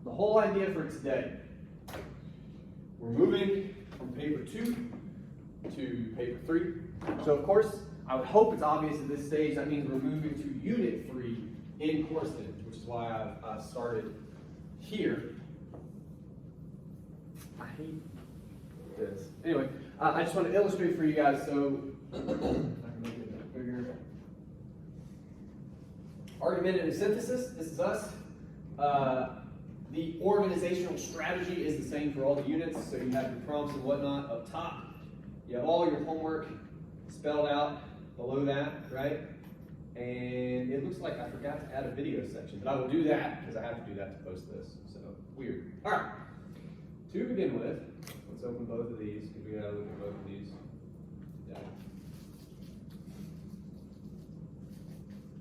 the whole idea for today, we're moving from paper 2 to paper 3. So of course, I would hope it's obvious at this stage, that means we're moving to unit 3 in course image, which is why I've started here. I hate this. Anyway, I just want to illustrate for you guys, so I can make it a bit bigger. Argumentative synthesis, this is us. The organizational strategy is the same for all the units, so you have your prompts and whatnot up top. You have all your homework spelled out below that, right? And it looks like I forgot to add a video section, but I will do that because I have to do that to post this. So, weird. All right. To begin with, let's open both of these because we got to look at both of these. Yeah.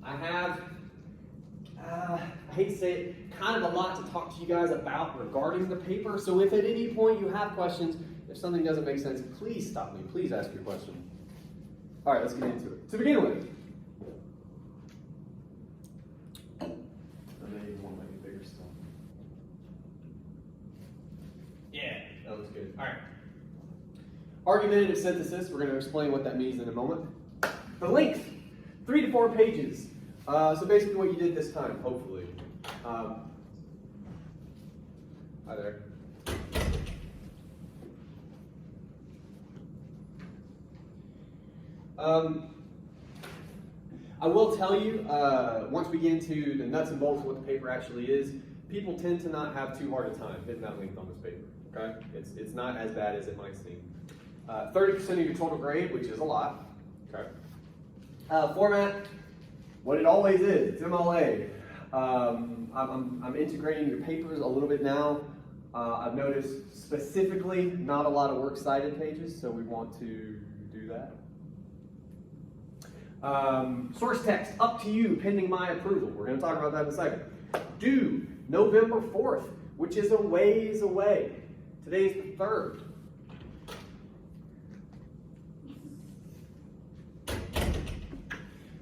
I have, I hate to say it, kind of a lot to talk to you guys about regarding the paper. So if at any point you have questions, if something doesn't make sense, please stop me. Please ask your question. All right, let's get into it. To begin with, I may even want to make it bigger still. Yeah, that looks good. All right. Argumentative synthesis, we're going to explain what that means in a moment. The length, 3 to 4 pages. So basically what you did this time, hopefully. Hi there. I will tell you, once we get into the nuts and bolts of what the paper actually is, people tend to not have too hard a time hitting that length on this paper, okay? It's not as bad as it might seem. 30% of your total grade, which is a lot, okay? Format, what it always is, it's MLA. I'm integrating your papers a little bit now. I've noticed specifically not a lot of works cited pages, so we want to do that. Source text, up to you, pending my approval. We're going to talk about that in a second. Due, November 4th, which is a ways away. Today's the 3rd.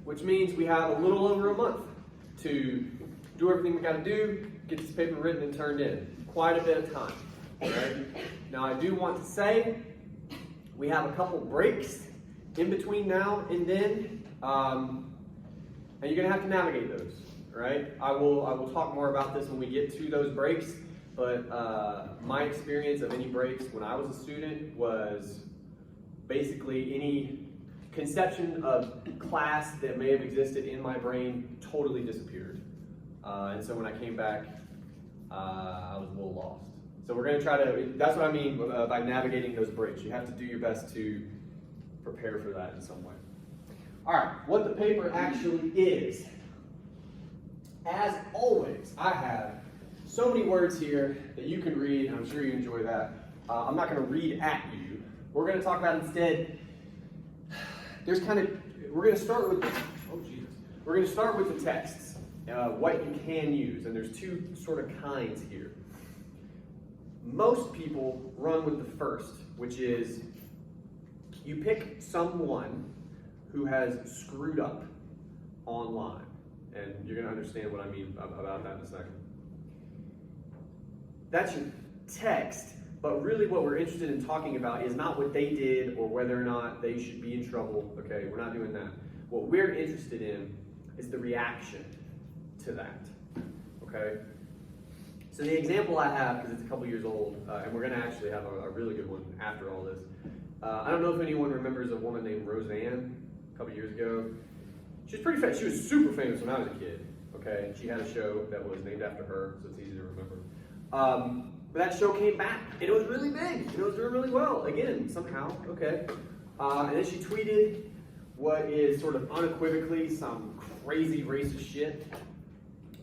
Which means we have a little over a month to do everything we got to do, get this paper written and turned in. Quite a bit of time. Right? Now I do want to say we have a couple breaks in between now and then, and you're going to have to navigate those. Right? I will talk more about this when we get to those breaks, but my experience of any breaks when I was a student was basically any conception of class that may have existed in my brain totally disappeared. And so when I came back, I was a little lost. So we're going to try to, that's what I mean by navigating those breaks. You have to do your best to prepare for that in some way. All right, what the paper actually is. As always, I have so many words here that you can read, and I'm sure you enjoy that. I'm not going to read at you. We're going to talk about instead, we're going to start with, we're going to start with the texts, what you can use, and there's two sort of kinds here. Most people run with the first, which is you pick someone who has screwed up online, and you're going to understand what I mean about that in a second. That's your text. But really what we're interested in talking about is not what they did or whether or not they should be in trouble. Okay, we're not doing that. What we're interested in is the reaction to that. Okay? So the example I have, because it's a couple years old, and we're going to actually have a really good one after all this. I don't know if anyone remembers a woman named Roseanne a couple years ago. She was pretty famous. She was super famous when I was a kid. Okay? She had a show that was named after her, so it's easy to remember. But that show came back, and it was really big, and it was doing really well, again, somehow, okay. And then she tweeted what is sort of unequivocally some crazy racist shit.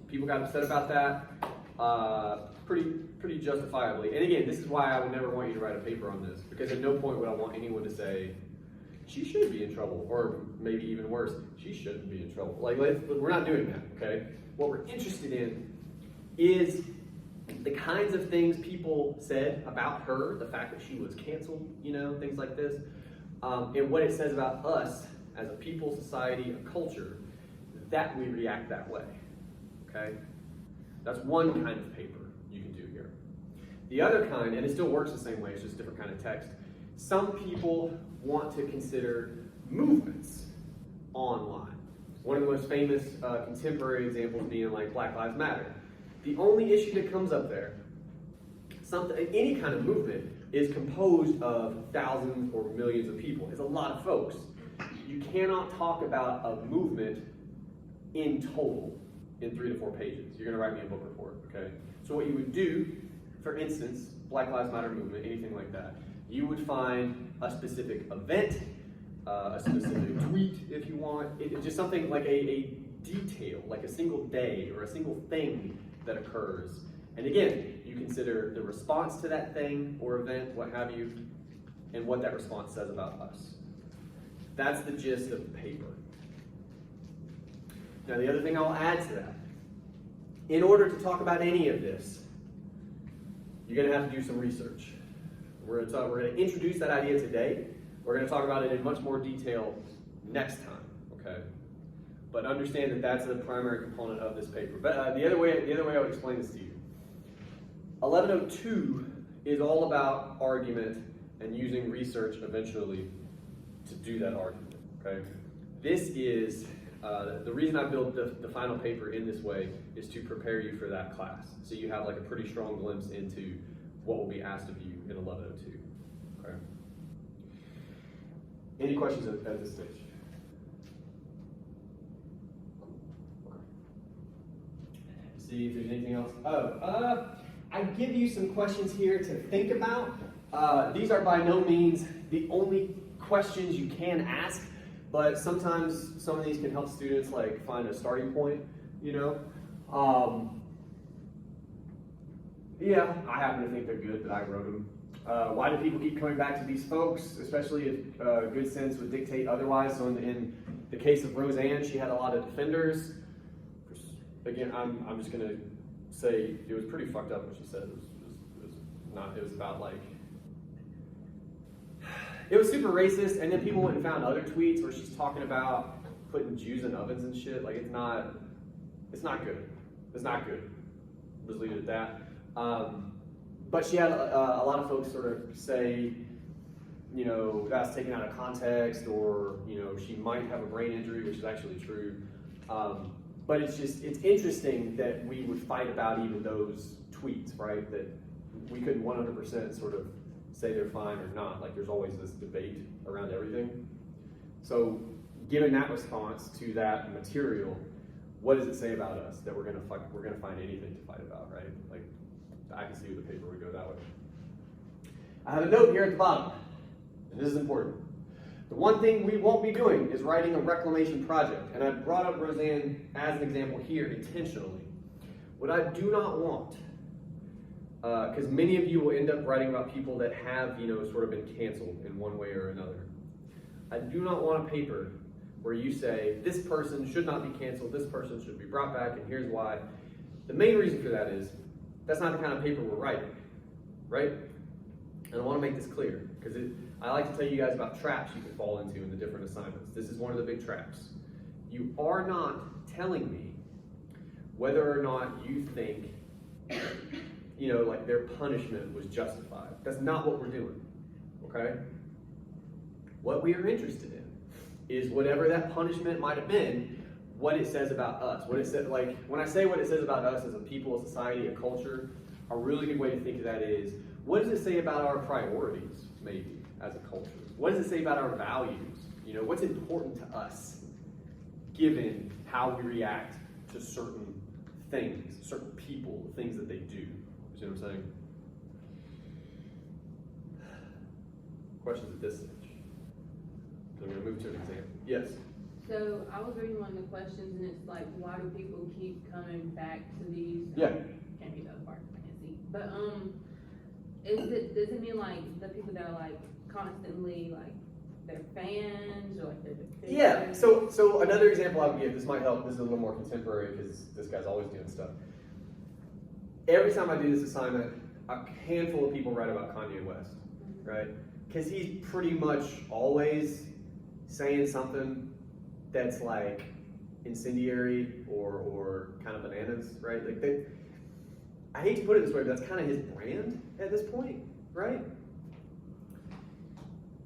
People got upset about that, pretty justifiably. And again, this is why I would never want you to write a paper on this, because at no point would I want anyone to say, she should be in trouble, or maybe even worse, she shouldn't be in trouble. Like, we're not doing that, okay? What we're interested in is the kinds of things people said about her, the fact that she was canceled, things like this, and what it says about us as a people, society, a culture, that we react that way, okay? That's one kind of paper. you can do here. The other kind, and it still works the same way, it's just a different kind of text. Some people want to consider movements online. One of the most famous contemporary examples being like Black Lives Matter. The only issue that comes up there, any kind of movement, is composed of thousands or millions of people. It's a lot of folks. You cannot talk about a movement in total in 3 to 4 pages. You're going to write me a book report, okay? So what you would do, for instance, Black Lives Matter movement, anything like that, you would find a specific event, a specific tweet if you want. It's just something like a detail, like a single day or a single thing that occurs. And again, you consider the response to that thing or event, what have you, and what that response says about us. That's the gist of the paper. Now, the other thing I'll add to that, in order to talk about any of this, you're going to have to do some research. We're going to introduce that idea today. We're going to talk about it in much more detail next time, okay? But understand that that's the primary component of this paper. But the other way I would explain this to you. 1102 is all about argument and using research eventually to do that argument, okay? This is, the reason I built the final paper in this way is to prepare you for that class. So you have like a pretty strong glimpse into what will be asked of you in 1102, okay? Any questions at this stage? See if there's anything else. I give you some questions here to think about. These are by no means the only questions you can ask, but sometimes some of these can help students like find a starting point, you know. Yeah, I happen to think they're good that I wrote them. Why do people keep coming back to these folks, especially if good sense would dictate otherwise? So in the case of Roseanne, she had a lot of defenders. Again, I'm just gonna say it was pretty fucked up what she said. It was about like, it was super racist, and then people went and found other tweets where she's talking about putting Jews in ovens and shit. Like it's not good. It's not good. Let's leave it at that. But she had a lot of folks sort of say, you know, that's taken out of context, or, you know, she might have a brain injury, which is actually true. But it's interesting that we would fight about even those tweets, right? That we couldn't 100% sort of say they're fine or not. Like there's always this debate around everything. So given that response to that material, what does it say about us that we're gonna find anything to fight about, right? Like I can see the paper would go that way. I have a note here at the bottom, and this is important. The one thing we won't be doing is writing a reclamation project, and I brought up Roseanne as an example here intentionally. What I do not want, because many of you will end up writing about people that have, you know, sort of been canceled in one way or another. I do not want a paper where you say, this person should not be canceled, this person should be brought back, and here's why. The main reason for that is, that's not the kind of paper we're writing, right? And I want to make this clear, because I like to tell you guys about traps you can fall into in the different assignments. This is one of the big traps. You are not telling me whether or not you think, you know, like their punishment was justified. That's not what we're doing, okay? What we are interested in is whatever that punishment might have been, what it says about us. What it says, like, when I say what it says about us as a people, a society, a culture, a really good way to think of that is, what does it say about our priorities, maybe, as a culture? What does it say about our values? You know, what's important to us, given how we react to certain things, certain people, things that they do. You see what I'm saying? Questions at this stage? So I'm going to move to an example. Yes? So I was reading one of the questions, and it's like, why do people keep coming back to these? Yeah. Can't read the other part, I can't see. But does it mean like the people that are like constantly like they're fans or like they're defenders? Yeah. So another example I would give, this might help. This is a little more contemporary because this guy's always doing stuff. Every time I do this assignment, a handful of people write about Kanye West, right? Because he's pretty much always saying something that's like incendiary or kind of bananas, right? Like I hate to put it this way, but that's kind of his brand at this point, right?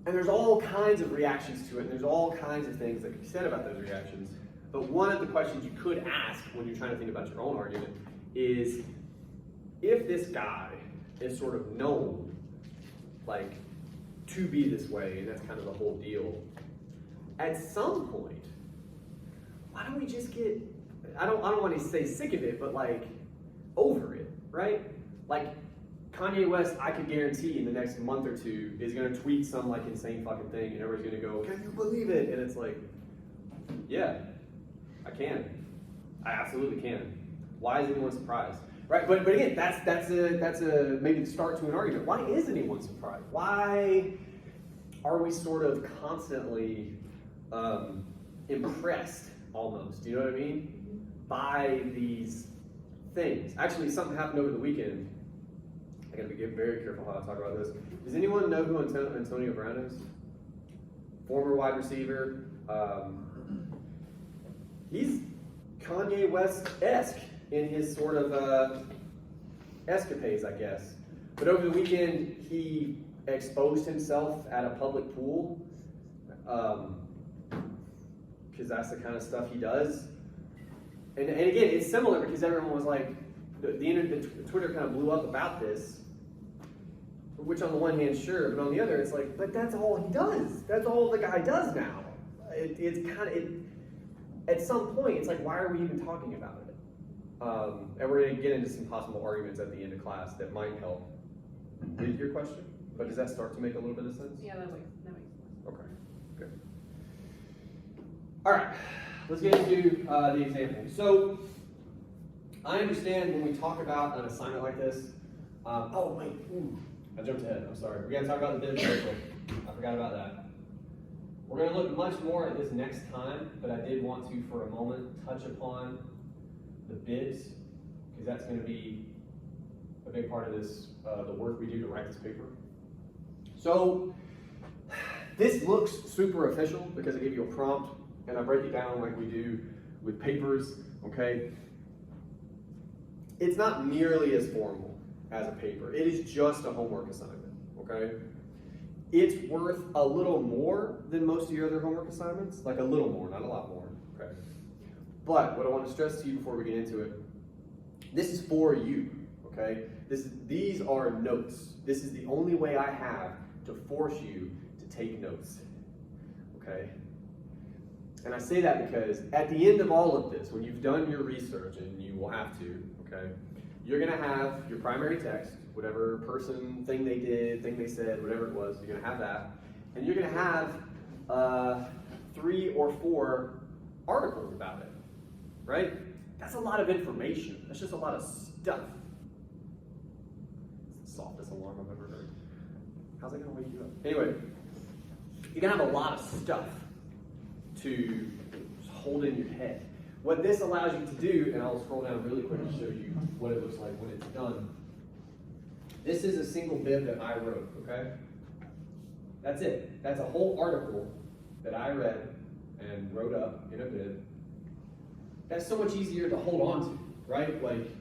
And there's all kinds of reactions to it, and there's all kinds of things that can be said about those reactions. But one of the questions you could ask when you're trying to think about your own argument is, if this guy is sort of known, like, to be this way, and that's kind of the whole deal, at some point, why don't we just get, I don't want to say sick of it, but like, over it, right? Like, Kanye West, I could guarantee in the next month or two is going to tweet some like insane fucking thing, and everybody's going to go, "Can you believe it?" And it's like, yeah, I can. I absolutely can. Why is anyone surprised? Right? But again, that's a maybe the start to an argument. Why is anyone surprised? Why are we sort of constantly impressed, almost? Do you know what I mean? By these things. Actually, something happened over the weekend. I gotta be very careful how I talk about this. Does anyone know who Antonio Brown is? Former wide receiver. He's Kanye West-esque in his sort of escapades, I guess. But over the weekend, he exposed himself at a public pool, because that's the kind of stuff he does. And again, it's similar because everyone was like, the Twitter kind of blew up about this, which on the one hand, sure, but on the other, it's like, but that's all he does. That's all the guy does now. It's kind of, at some point, it's like, why are we even talking about it? And we're going to get into some possible arguments at the end of class that might help with your question, but does that start to make a little bit of sense? Yeah, that makes sense. Okay, good. All right, let's get into the example. So, I understand when we talk about an assignment like this, oh wait, I jumped ahead, I'm sorry. We gotta talk about the bib real quick. I forgot about that. We're gonna look much more at this next time, but I did want to, for a moment, touch upon the bibs, because that's gonna be a big part of this, the work we do to write this paper. So, this looks super official because I give you a prompt, and I break it down like we do with papers, okay? It's not nearly as formal as a paper. It is just a homework assignment, okay? It's worth a little more than most of your other homework assignments, like a little more, not a lot more, okay? But what I want to stress to you before we get into it, this is for you, okay? These are notes. This is the only way I have to force you to take notes, okay? And I say that because at the end of all of this, when you've done your research, and you will have to, okay, you're gonna have your primary text, whatever person, thing they did, thing they said, whatever it was, you're gonna have that. And you're gonna have 3 or 4 articles about it, right? That's a lot of information. That's just a lot of stuff. It's the softest alarm I've ever heard. How's that gonna wake you up? Anyway, you're gonna have a lot of stuff to hold in your head. What this allows you to do, and I'll scroll down really quick to show you what it looks like when it's done. This is a single bib that I wrote, okay? That's it. That's a whole article that I read and wrote up in a bib. That's so much easier to hold on to, right? Like,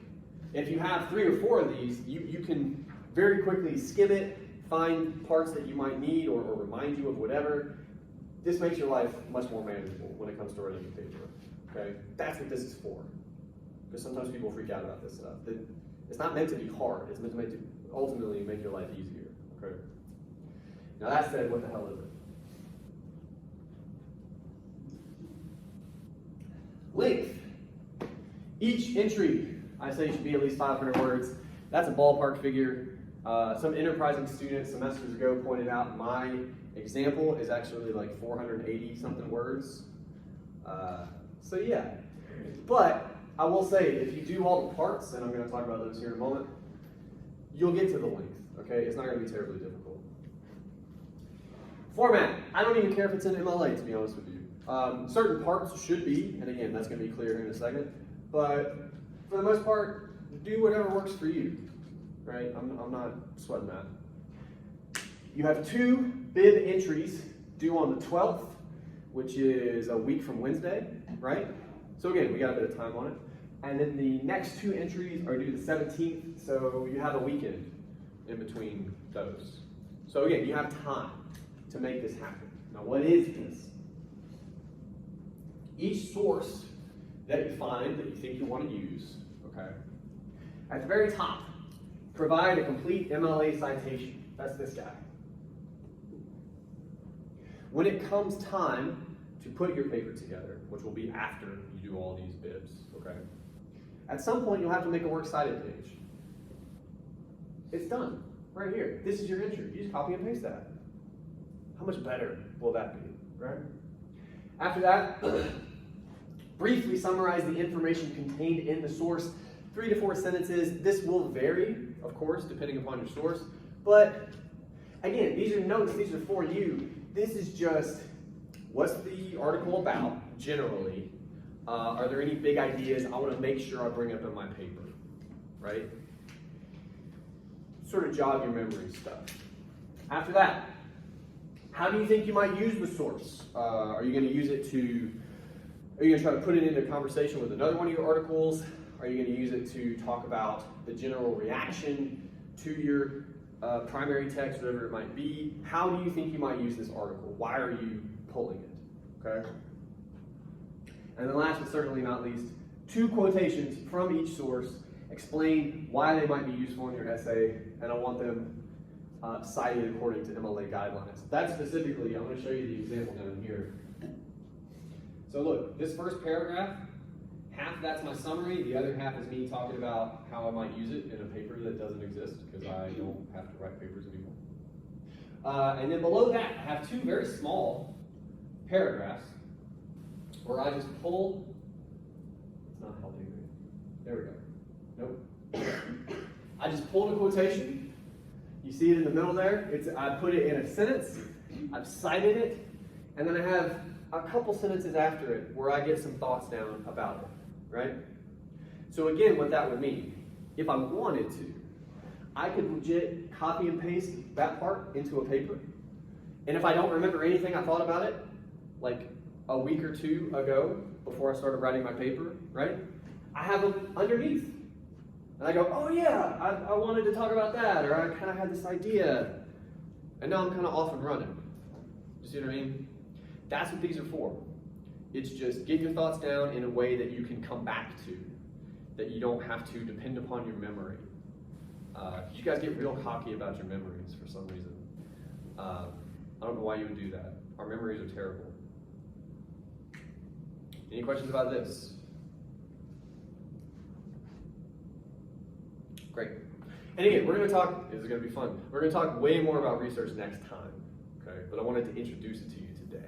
if you have 3 or 4 of these, you can very quickly skim it, find parts that you might need or remind you of whatever. This makes your life much more manageable when it comes to writing a paper, okay? That's what this is for. Because sometimes people freak out about this stuff. It's not meant to be hard. It's meant to ultimately make your life easier, okay? Now that said, what the hell is it? Length. Each entry, I say, should be at least 500 words. That's a ballpark figure. Some enterprising students semesters ago pointed out my example is actually like 480 something words. So yeah, but I will say if you do all the parts, and I'm going to talk about those here in a moment, you'll get to the length, okay? It's not going to be terribly difficult. Format, I don't even care if it's in MLA, to be honest with you. Certain parts should be, and again, that's going to be clear here in a second, but for the most part, do whatever works for you, right? I'm not sweating that. You have 2 bib entries due on the 12th, which is a week from Wednesday, right? So again, we got a bit of time on it. And then the next 2 entries are due the 17th, so you have a weekend in between those. So again, you have time to make this happen. Now, what is this? Each source that you find that you think you want to use, okay, at the very top, provide a complete MLA citation. That's this guy. When it comes time to put your paper together, which will be after you do all these bibs, okay, at some point you'll have to make a works cited page. It's done, right here. This is your entry. You just copy and paste that. How much better will that be, right? After that, briefly summarize the information contained in the source. 3 to 4 sentences. This will vary, of course, depending upon your source. But again, these are notes, these are for you. This is just, what's the article about, generally? Are there any big ideas I want to make sure I bring up in my paper, right? Sort of jog your memory stuff. After that, how do you think you might use the source? Are you going to use it to, are you going to try to put it into conversation with another one of your articles? Are you going to use it to talk about the general reaction to your primary text, whatever it might be? How do you think you might use this article? Why are you pulling it? Okay? And then last but certainly not least, 2 quotations from each source. Explain why they might be useful in your essay, and I want them cited according to MLA guidelines. That specifically, I'm going to show you the example down here. So look, this first paragraph, half that's my summary, the other half is me talking about how I might use it in a paper that doesn't exist, because I don't have to write papers anymore. And then below that, I have 2 very small paragraphs where I just pull, it's not helping me. There we go. Nope. I just pulled a quotation. You see it in the middle there? I put it in a sentence, I've cited it, and then I have a couple sentences after it where I get some thoughts down about it, right? So again, what that would mean, if I wanted to, I could legit copy and paste that part into a paper, and if I don't remember anything I thought about it, like a week or 2 ago, before I started writing my paper, right? I have them underneath. And I go, oh yeah, I wanted to talk about that, or I kind of had this idea, and now I'm kind of off and running. You see what I mean? That's what these are for. It's just get your thoughts down in a way that you can come back to, that you don't have to depend upon your memory. You guys get real cocky about your memories for some reason. I don't know why you would do that. Our memories are terrible. Any questions about this? Great. And again, we're going to talk, this is going to be fun, we're going to talk way more about research next time, okay? But I wanted to introduce it to you today.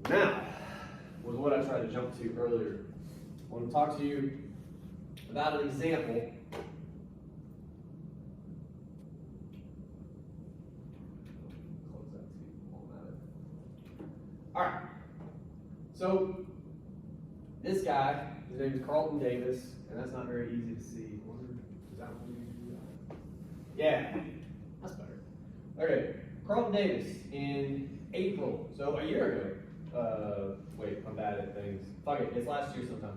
Now, was what I tried to jump to earlier. I want to talk to you about an example. Close that so you can pull them out. All right. So, this guy, his name is Carlton Davis, and that's not very easy to see. Is that what you do? Yeah, that's better. Okay, Carlton Davis in April, so a year ago. Wait, I'm bad at things. Fuck it, it's last year sometime.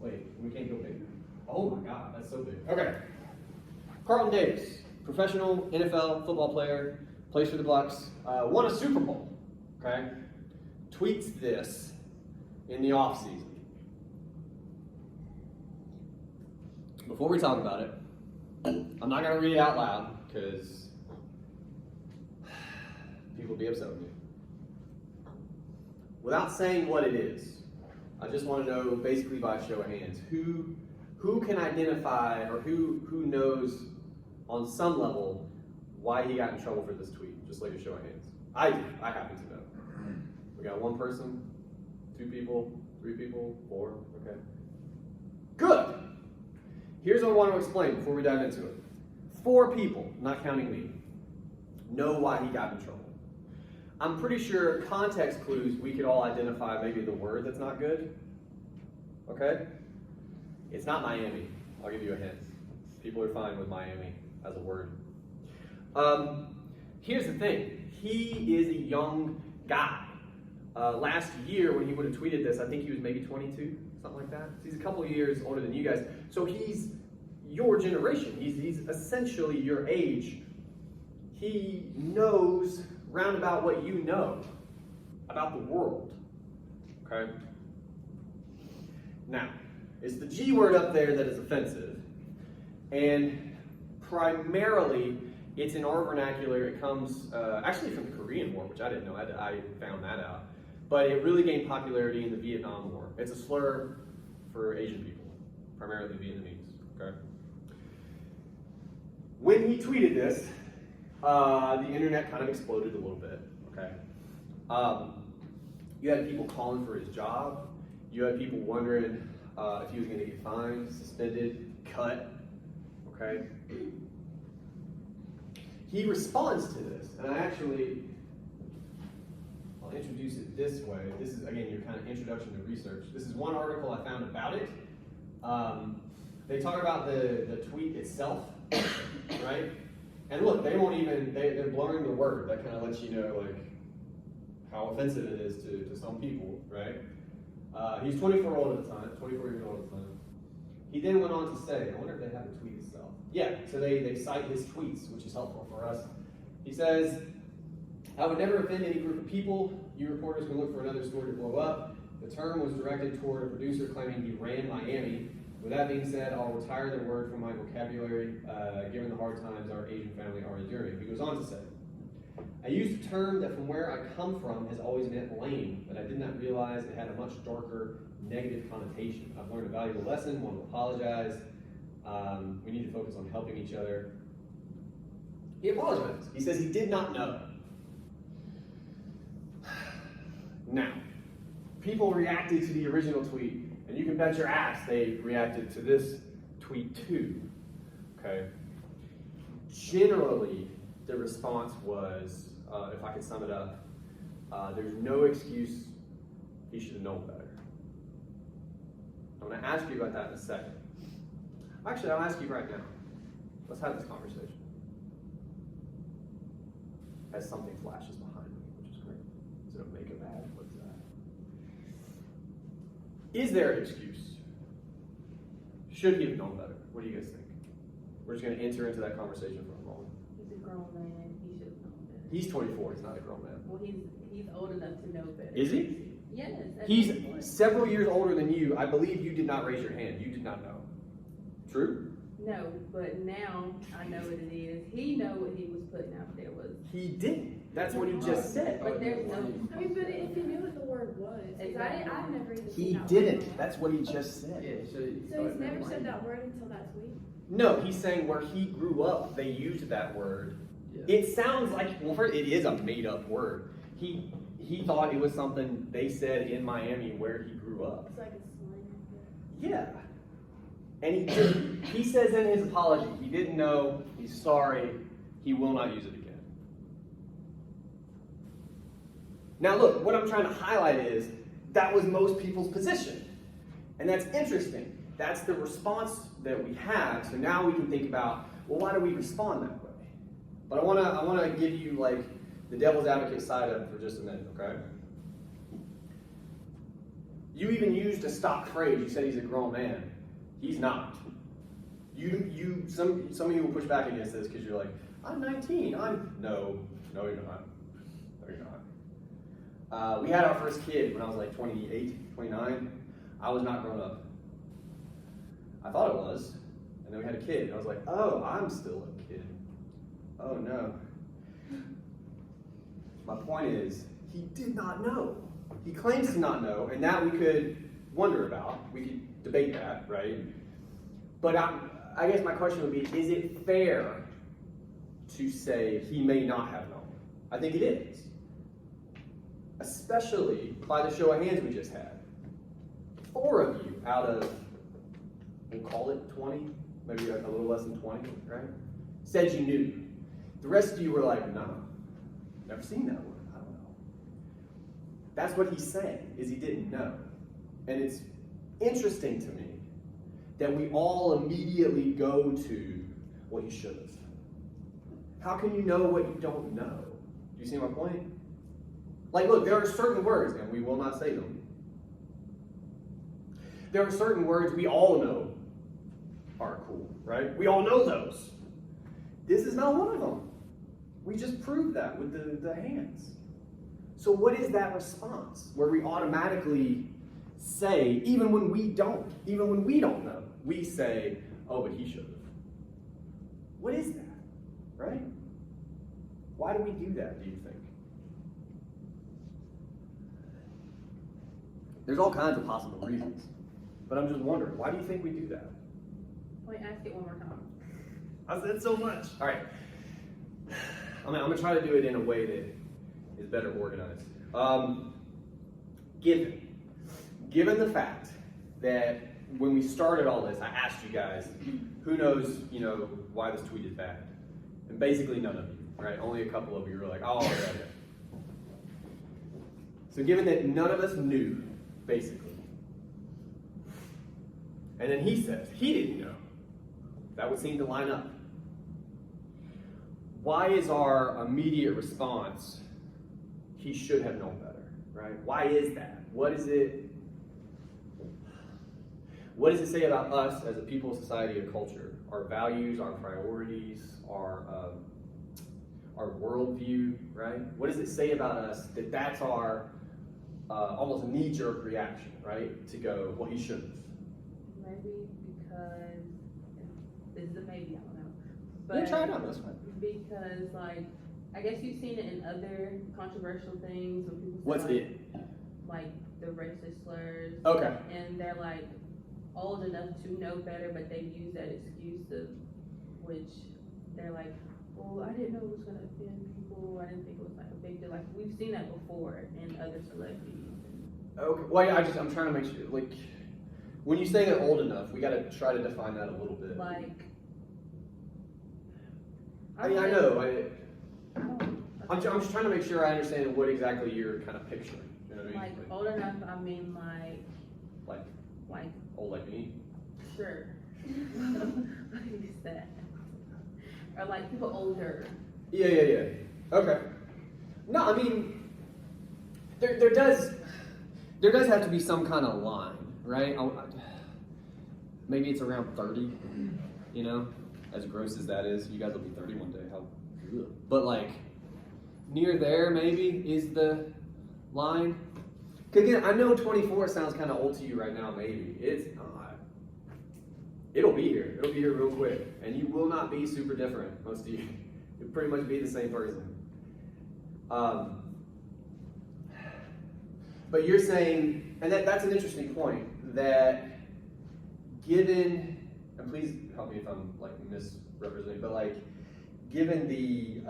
Wait, we can't go bigger. Oh my god, that's so big. Okay. Carlton Davis, professional NFL football player, plays for the Bucs, won a Super Bowl. Okay? Tweets this in the offseason. Before we talk about it, I'm not going to read it out loud because people will be upset with me. Without saying what it is, I just want to know, basically by a show of hands, who can identify or who knows on some level why he got in trouble for this tweet? Just like a show of hands. I happen to know. We got 1 person, 2 people, 3 people, 4, okay. Good. Here's what I want to explain before we dive into it. 4 people, not counting me, know why he got in trouble. I'm pretty sure context clues, we could all identify maybe the word that's not good. Okay? It's not Miami. I'll give you a hint. People are fine with Miami as a word. Here's the thing. He is a young guy. last year when he would have tweeted this, I think he was maybe 22, something like that. So he's a couple of years older than you guys. So he's your generation. He's essentially your age. He knows roundabout what you know about the world. Okay? Now, it's the G word up there that is offensive. And primarily, it's in our vernacular. It comes actually from the Korean War, which I didn't know. I found that out. But it really gained popularity in the Vietnam War. It's a slur for Asian people, primarily Vietnamese. Okay. When he tweeted this, the internet kind of exploded a little bit. Okay. You had people calling for his job. You had people wondering if he was going to get fined, suspended, cut. Okay. He responds to this, and I'll introduce it this way. This is, again, your kind of introduction to research. This is one article I found about it. They talk about the tweet itself, right? And look, they won't even, they're blurring the word. That kind of lets you know, like, how offensive it is to some people, right? He's 24 years old at the time. He then went on to say, I wonder if they have the tweet itself. Yeah, so they cite his tweets, which is helpful for us. He says, I would never offend any group of people. You reporters can look for another story to blow up. The term was directed toward a producer claiming he ran Miami. With that being said, I'll retire the word from my vocabulary, given the hard times our Asian family are enduring. He goes on to say, I used a term that from where I come from has always meant lame, but I did not realize it had a much darker negative connotation. I've learned a valuable lesson, want to apologize. We need to focus on helping each other. He apologized. He says he did not know. Now, people reacted to the original tweet, and you can bet your ass they reacted to this tweet too. Okay? Generally, the response was, if I could sum it up, there's no excuse, he should have known better. I'm going to ask you about that in a second. Actually, I'll ask you right now. Let's have this conversation. As something flashes behind me, which is great. Is it a makeup ad? What's that? Is there an excuse? Should he have known better? What do you guys think? We're just going to enter into that conversation for a moment. He's a grown man. He should have known better. He's 24. He's not a grown man. Well, he's old enough to know better. Is he? Yes. He's several years older than you. I believe you did not raise your hand. You did not know. True? No, but now I know what it is. He know what he was putting out there was. He didn't. That's what he just said. But there's no. I mean, but if he knew what the word was, I've never even He seen that didn't. word. That's what he just said. So he's never said that word until that tweet? No, he's saying where he grew up, they used that word. Yeah. It sounds like, well, first, it is a made-up word. He thought it was something they said in Miami where he grew up. It's like a slang. Yeah. And he didn't. He says in his apology, he didn't know, he's sorry, he will not use it again. Now look, what I'm trying to highlight is, that was most people's position. And that's interesting. That's the response that we have. So now we can think about, well, why do we respond that way? But I wanna give you like the devil's advocate side of it for just a minute, okay? You even used a stock phrase. You said he's a grown man. He's not. Some of you will push back against this because you're like, I'm 19. No, you're not. No, you're not. We had our first kid when I was like 28, 29. I was not grown up. I thought it was. And then we had a kid. And I was like, oh, I'm still a kid. Oh, no. My point is, he did not know. He claims to not know, and that we could wonder about. We could debate that, right? But I guess my question would be, is it fair to say he may not have known? I think it is. Especially by the show of hands we just had. 4 of you out of, we'll call it 20, maybe a little less than 20, right? Said you knew. The rest of you were like, no, never seen that word. I don't know. That's what he's saying, is he didn't know. And it's interesting to me that we all immediately go to, well, you should have. How can you know what you don't know? Do you see my point? Like, look, there are certain words, and we will not say them. There are certain words we all know are cool, right? We all know those. This is not one of them. We just proved that with the hands. So what is that response where we automatically say, even when we don't know, we say, oh, but he should have. What is that, right? Why do we do that, do you think? There's all kinds of possible reasons, but I'm just wondering, why do you think we do that? Wait, ask it one more time. I said so much. All right. I'm going to try to do it in a way that is better organized. Given the fact that when we started all this, I asked you guys, who knows, why this tweet is bad? And basically none of you, right? Only a couple of you were like, oh, yeah. So given that none of us knew, basically, and then he says he didn't know, that would seem to line up. Why is our immediate response, he should have known better, right? Why is that? What does it say about us as a people, society, and culture? Our values, our priorities, our worldview, right? What does it say about us that that's our almost knee-jerk reaction, right? To go, well, he shouldn't. Maybe because, this is a maybe, I don't know. But Yeah, try it out, that's fine. Because, I guess you've seen it in other controversial things when people say, What's it? Like the racist slurs. Okay. And they're old enough to know better, but they use that excuse of which they're like, well, I didn't know it was gonna offend people. I didn't think it was a big deal. We've seen that before in other celebrities. Okay. Well, yeah, I'm trying to make sure, when you say they're old enough, we got to try to define that a little bit. I know. I'm just trying to make sure I understand what exactly you're kind of picturing. You know what I mean? Old enough, I mean Like old like me? sure. What is that? Or people older. Yeah. Okay. No, I mean, there does have to be some kind of line, right? Maybe it's around 30, as gross as that is. You guys will be 30 one day. But near there maybe is the line. Again, I know 24 sounds kind of old to you right now, maybe. It's not. It'll be here. It'll be here real quick. And you will not be super different, most of you. You'll pretty much be the same person. But you're saying, and that's an interesting point, that given, and please help me if I'm misrepresenting, but given the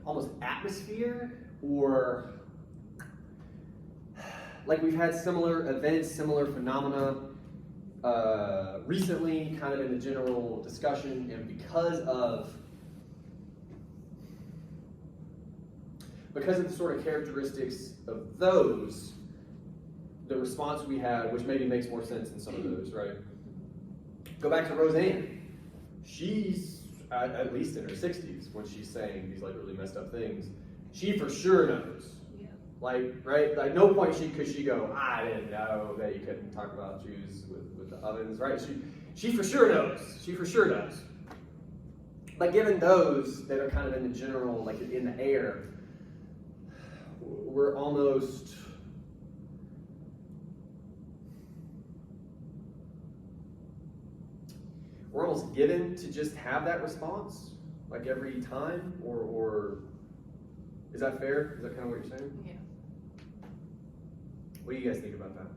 almost atmosphere, or we've had similar events, similar phenomena recently, kind of in the general discussion, and because of the sort of characteristics of those, the response we had, which maybe makes more sense in some of those, right? Go back to Roseanne. She's at least in her 60s when she's saying these really messed up things. She for sure knows. Yeah. Right? No point could she go, I didn't know that you couldn't talk about Jews with the ovens, right? She for sure knows. She for sure does. But given those that are kind of in the general, in the air, we're almost given to just have that response every time, or is that fair? Is that kind of what you're saying? Yeah. What do you guys think about that?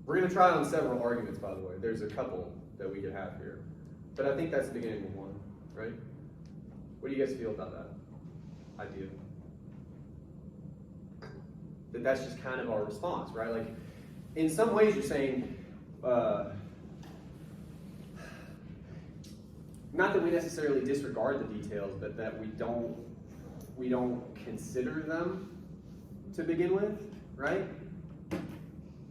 We're going to try on several arguments, by the way. There's a couple that we could have here, but I think that's the beginning of one, right? What do you guys feel about that idea? That's just kind of our response, right? In some ways you're saying, not that we necessarily disregard the details, but that we don't consider them to begin with, right?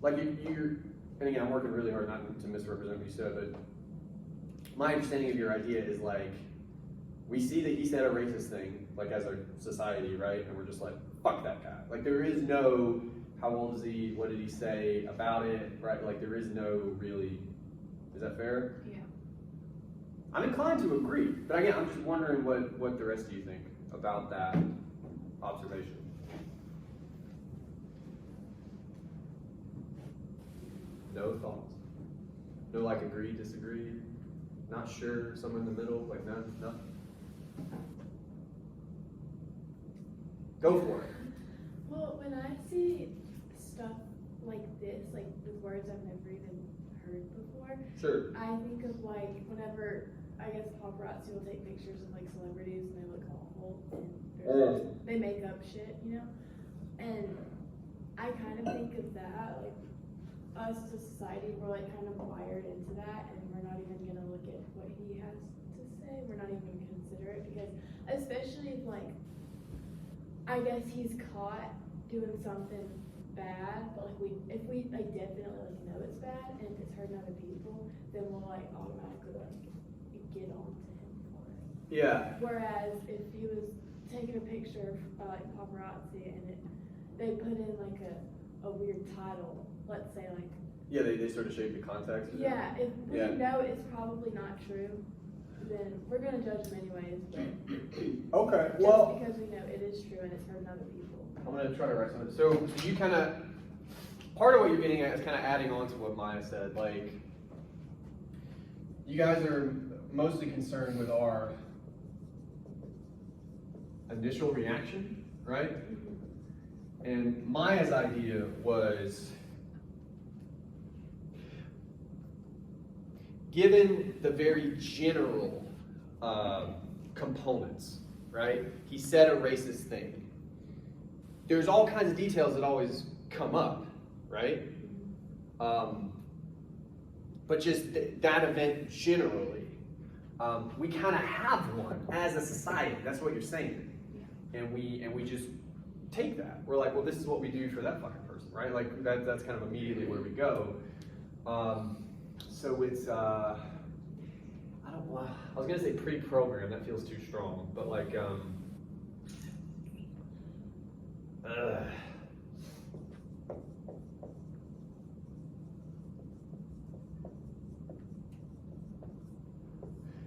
You're, and again, I'm working really hard not to misrepresent what you said, but my understanding of your idea is we see that he said a racist thing, as a society, right? And we're just fuck that guy. Like there is no, how old is he, what did he say about it, right? Like there is no really, is that fair? Yeah. I'm inclined to agree, but again, I'm just wondering what the rest of you think about that observation. No thoughts? No like agree, disagree, not sure, somewhere in the middle, like none, nothing? Go for it. Well, when I see stuff like this, like with words I've never even heard before, Sure. I think of like whenever I guess paparazzi will take pictures of like celebrities and they look awful and they make up shit, you know? And I kind of think of that, like us as a society, we're like kind of wired into that and we're not even gonna look at what he has to say. We're not even gonna consider it because especially if like, I guess he's caught doing something bad, but like if we like definitely like know it's bad and if it's hurting other people, then we'll like automatically like get on to him for it. Yeah. Whereas if he was taking a picture by like paparazzi and they put in like a weird title, let's say like Yeah, they sort of shape the context. yeah, if we Yeah. know it's probably not true, then we're gonna judge him anyways. But Okay, just well, because we know it is true and it's hurting other people. I'm gonna try to write something. So you kind of, part of what you're getting at is kind of adding on to what Maya said. Like, you guys are mostly concerned with our initial reaction, right? And Maya's idea was, given the very general components, right? He said a racist thing. There's all kinds of details that always come up, right? But just that event generally, we kind of have one as a society. That's what you're saying, and we just take that. We're like, well, this is what we do for that fucking person, right? Like that's kind of immediately where we go. So it's I was gonna say pre-programmed. That feels too strong, but like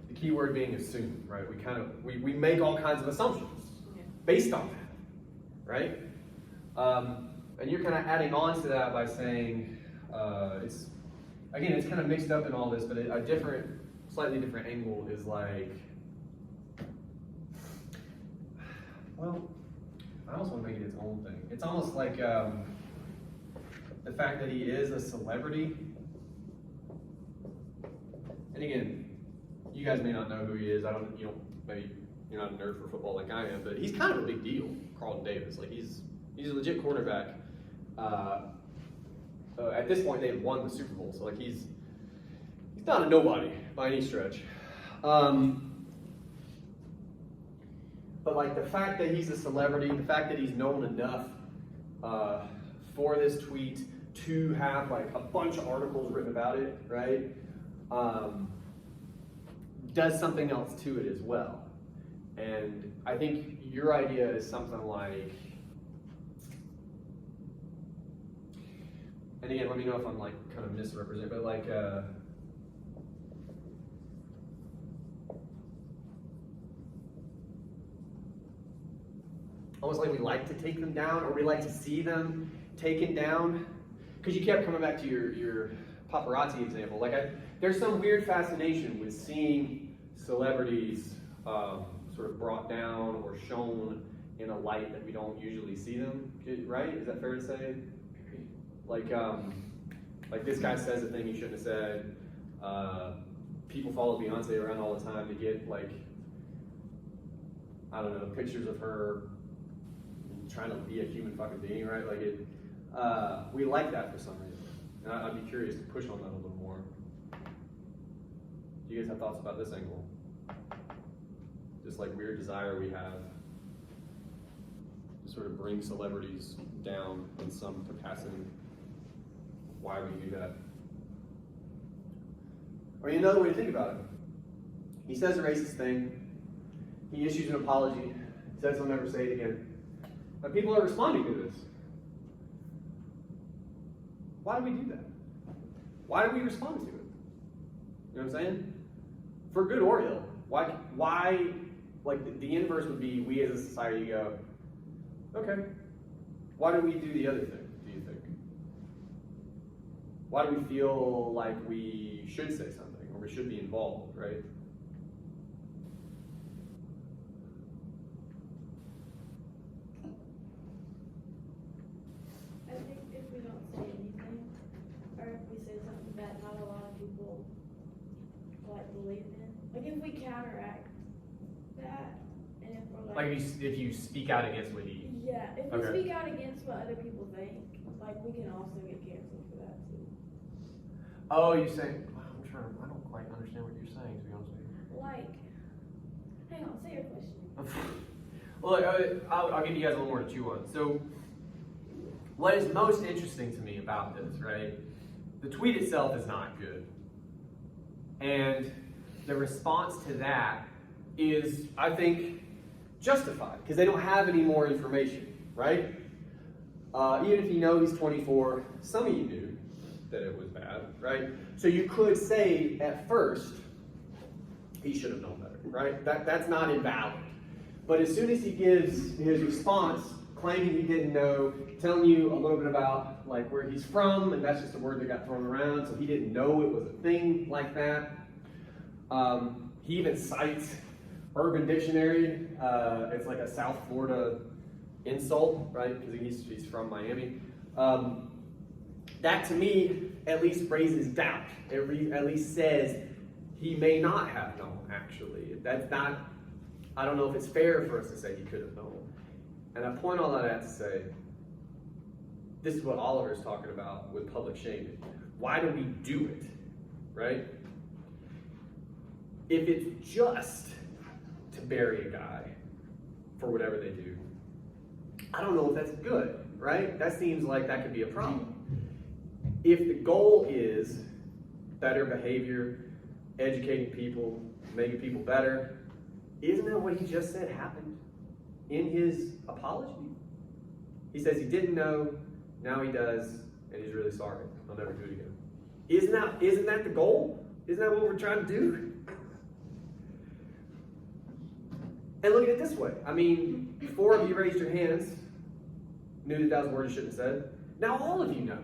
the key word being assumed, right? We make all kinds of assumptions based on that, right? And you're kind of adding on to that by saying it's kind of mixed up in all this, but a slightly different angle is like, well, I almost want to make it its own thing. It's almost like the fact that he is a celebrity. And again, you guys may not know who he is. Maybe you're not a nerd for football like I am, but he's kind of a big deal, Carlton Davis. Like he's a legit quarterback. At this point, they've won the Super Bowl, so like he's not a nobody by any stretch. But like the fact that he's a celebrity, the fact that he's known enough for this tweet to have like a bunch of articles written about it, right? Does something else to it as well. And I think your idea is something like, and again, let me know if I'm like kind of misrepresenting, but like almost like we like to take them down, or we like to see them taken down. Because you kept coming back to your paparazzi example. Like there's some weird fascination with seeing celebrities sort of brought down or shown in a light that we don't usually see them, right? Is that fair to say? Like this guy says a thing he shouldn't have said. People follow Beyonce around all the time to get like, I don't know, pictures of her trying to be a human fucking being, right? Like we like that for some reason. And I'd be curious to push on that a little more. Do you guys have thoughts about this angle? This like weird desire we have to sort of bring celebrities down in some capacity. Why we do that? Or another way to think about it. He says a racist thing. He issues an apology. Says he'll never say it again. But people are responding to this. Why do we do that? Why do we respond to it? You know what I'm saying? For good or ill. Why, like, the inverse would be we as a society go, okay, why do we do the other thing, do you think? Why do we feel like we should say something or we should be involved, right? I think if we don't say anything, or if we say something that not a lot of people like believe in, like if we counteract that, and if we're Like if you speak out against what he. yeah, if we Okay. speak out against what other people think, like we can also get canceled for that too. Oh, you're saying, I don't quite understand what you're saying, to be honest with you. Like, hang on, say your question. Well, look, I'll give you guys a little more to chew on. So, what is most interesting to me about this, right? The tweet itself is not good. And the response to that is, I think, justified, because they don't have any more information, right? Even if you know he's 24, some of you knew that it was bad, right? So you could say at first, he should have known better, right? That's not invalid. But as soon as he gives his response, claiming he didn't know, telling you a little bit about like where he's from, and that's just a word that got thrown around, so he didn't know it was a thing like that. He even cites Urban Dictionary. It's like a South Florida insult, right? Because he's from Miami. That to me at least raises doubt. It at least says he may not have known, actually. That's not, I don't know if it's fair for us to say he could have known. And I point all that out to say, this is what Oliver's talking about with public shaming. Why do we do it, right? If it's just to bury a guy for whatever they do, I don't know if that's good, right? That seems like that could be a problem. If the goal is better behavior, educating people, making people better, isn't that what he just said happened in his apology? He says he didn't know, now he does, and he's really sorry. I'll never do it again. Isn't that the goal? Isn't that what we're trying to do? And look at it this way. I mean, 4 of you raised your hands, knew that was a word you shouldn't have said. Now all of you know,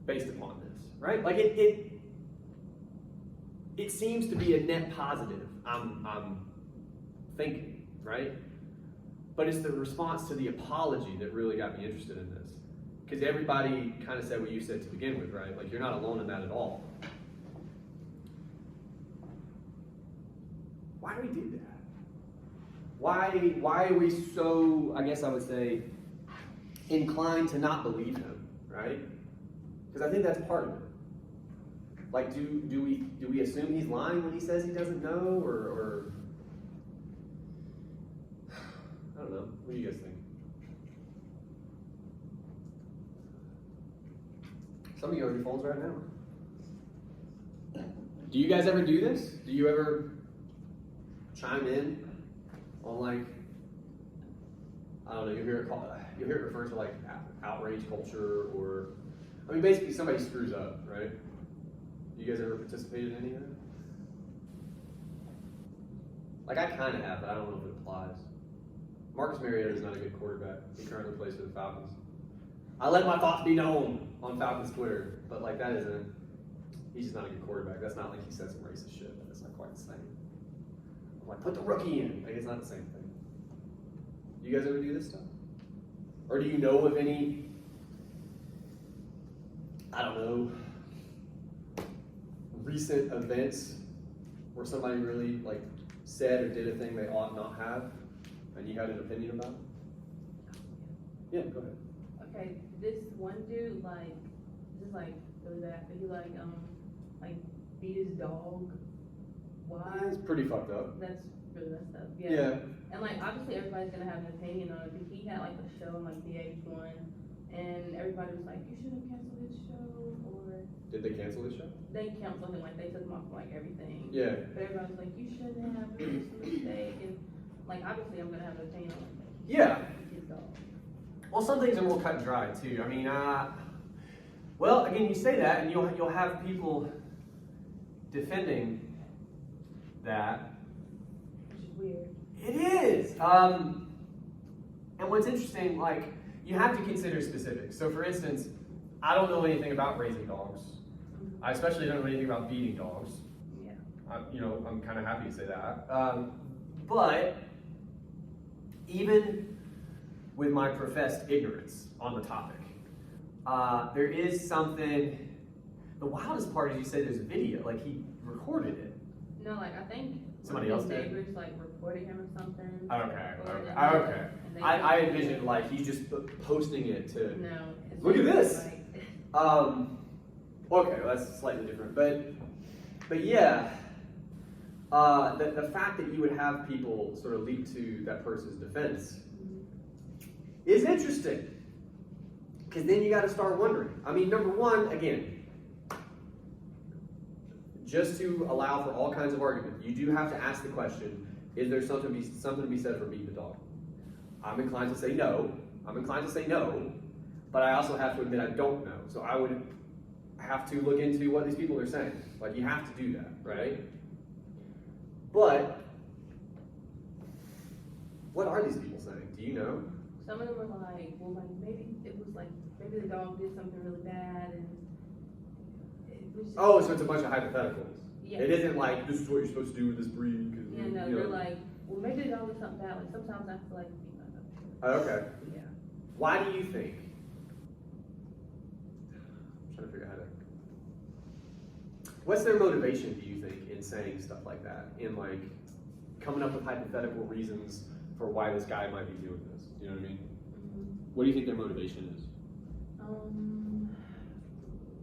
based upon this, right? Like it seems to be a net positive. I'm thinking, right? But it's the response to the apology that really got me interested in this. Because everybody kind of said what you said to begin with, right? Like, you're not alone in that at all. Why do we do that? Why are we so, I guess I would say, inclined to not believe him, right? Because I think that's part of it. Like, do we assume he's lying when he says he doesn't know, or I don't know. What do you guys think? Some of you are on your phones right now. Do you guys ever do this? Do you ever chime in on, like, I don't know, you hear it referred to like outrage culture, or I mean basically somebody screws up, right? You guys ever participated in any of that? Like, I kind of have, but I don't know if it applies. Marcus Mariota is not a good quarterback. He currently plays for the Falcons. I let my thoughts be known on Falcons Twitter, but like that isn't, he's just not a good quarterback. That's not like he said some racist shit, but it's not quite the same. I'm like, put the rookie in. Like, it's not the same thing. You guys ever do this stuff? Or do you know of any, I don't know, recent events where somebody really like said or did a thing they ought not have, and you had an opinion about it? Yeah, go ahead. Okay, this one dude, like, just like, really bad, but he like beat his dog. Why? It's pretty fucked up. That's really messed up. Yeah. And like, obviously everybody's gonna have an opinion on it, but he had like a show on like VH1, and everybody was like, you should have canceled his show, or Did they cancel this show? they canceled him, like they took him off like everything. Yeah. But everybody was like, you shouldn't have, it was a mistake, and like obviously I'm gonna have an opinion on it. Like, Yeah. his dog. Well, some things are more cut and dry too. I mean, well, again, you say that, and you'll have people defending that. Which is weird. It is. And what's interesting, like, you have to consider specifics. So, for instance, I don't know anything about raising dogs. I especially don't know anything about feeding dogs. Yeah. I'm kind of happy to say that. But even with my professed ignorance on the topic, there is something. The wildest part is you say there's a video, like he recorded it. No, like I think Somebody one else of his did? neighbors like reported him or something. Okay. I envisioned like he's just posting it to. No. his Look at neighbor's this! like- Okay, well, that's slightly different, but yeah, the fact that you would have people sort of leap to that person's defense is interesting, because then you got to start wondering. I mean, number one, again, just to allow for all kinds of argument, you do have to ask the question: is there something to be said for beating the dog? I'm inclined to say no. But I also have to admit I don't know. So I would have to look into what these people are saying. Like, you have to do that, right? But what are these people saying? Do you know? Some of them were like, well, like maybe it was like maybe the dog did something really bad and it was just, Oh, so it's a bunch of hypotheticals. yeah. It isn't like, this is what you're supposed to do with this breed. 'Cause Yeah, no, you they're know. like, well, maybe the dog did something bad. Like sometimes I feel like the female dog. Oh, okay. Yeah. Why do you think? I'm trying to figure out how to. What's their motivation, do you think, in saying stuff like that? In like coming up with hypothetical reasons for why this guy might be doing this? You know what I mean? What do you think their motivation is?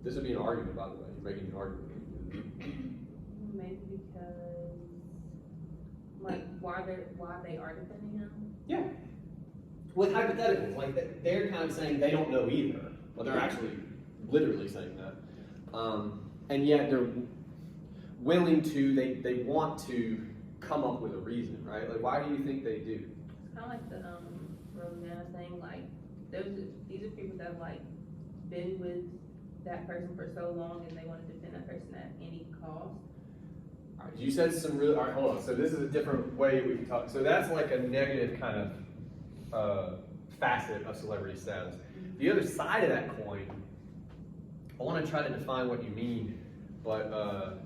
This would be an argument, by the way. You're making an argument. Maybe because like why they are defending him. Yeah. With hypotheticals, like they're kind of saying they don't know either, but they're actually literally saying that. And yet they're willing to, they want to come up with a reason, right? Like, why do you think they do? It's kind of like the Rosanna thing. Like these are people that have like been with that person for so long and they want to defend that person at any cost. All right, you said some really, all right, hold on. So this is a different way we can talk. So that's like a negative kind of facet of celebrity status. The other side of that coin, I want to try to define what you mean, but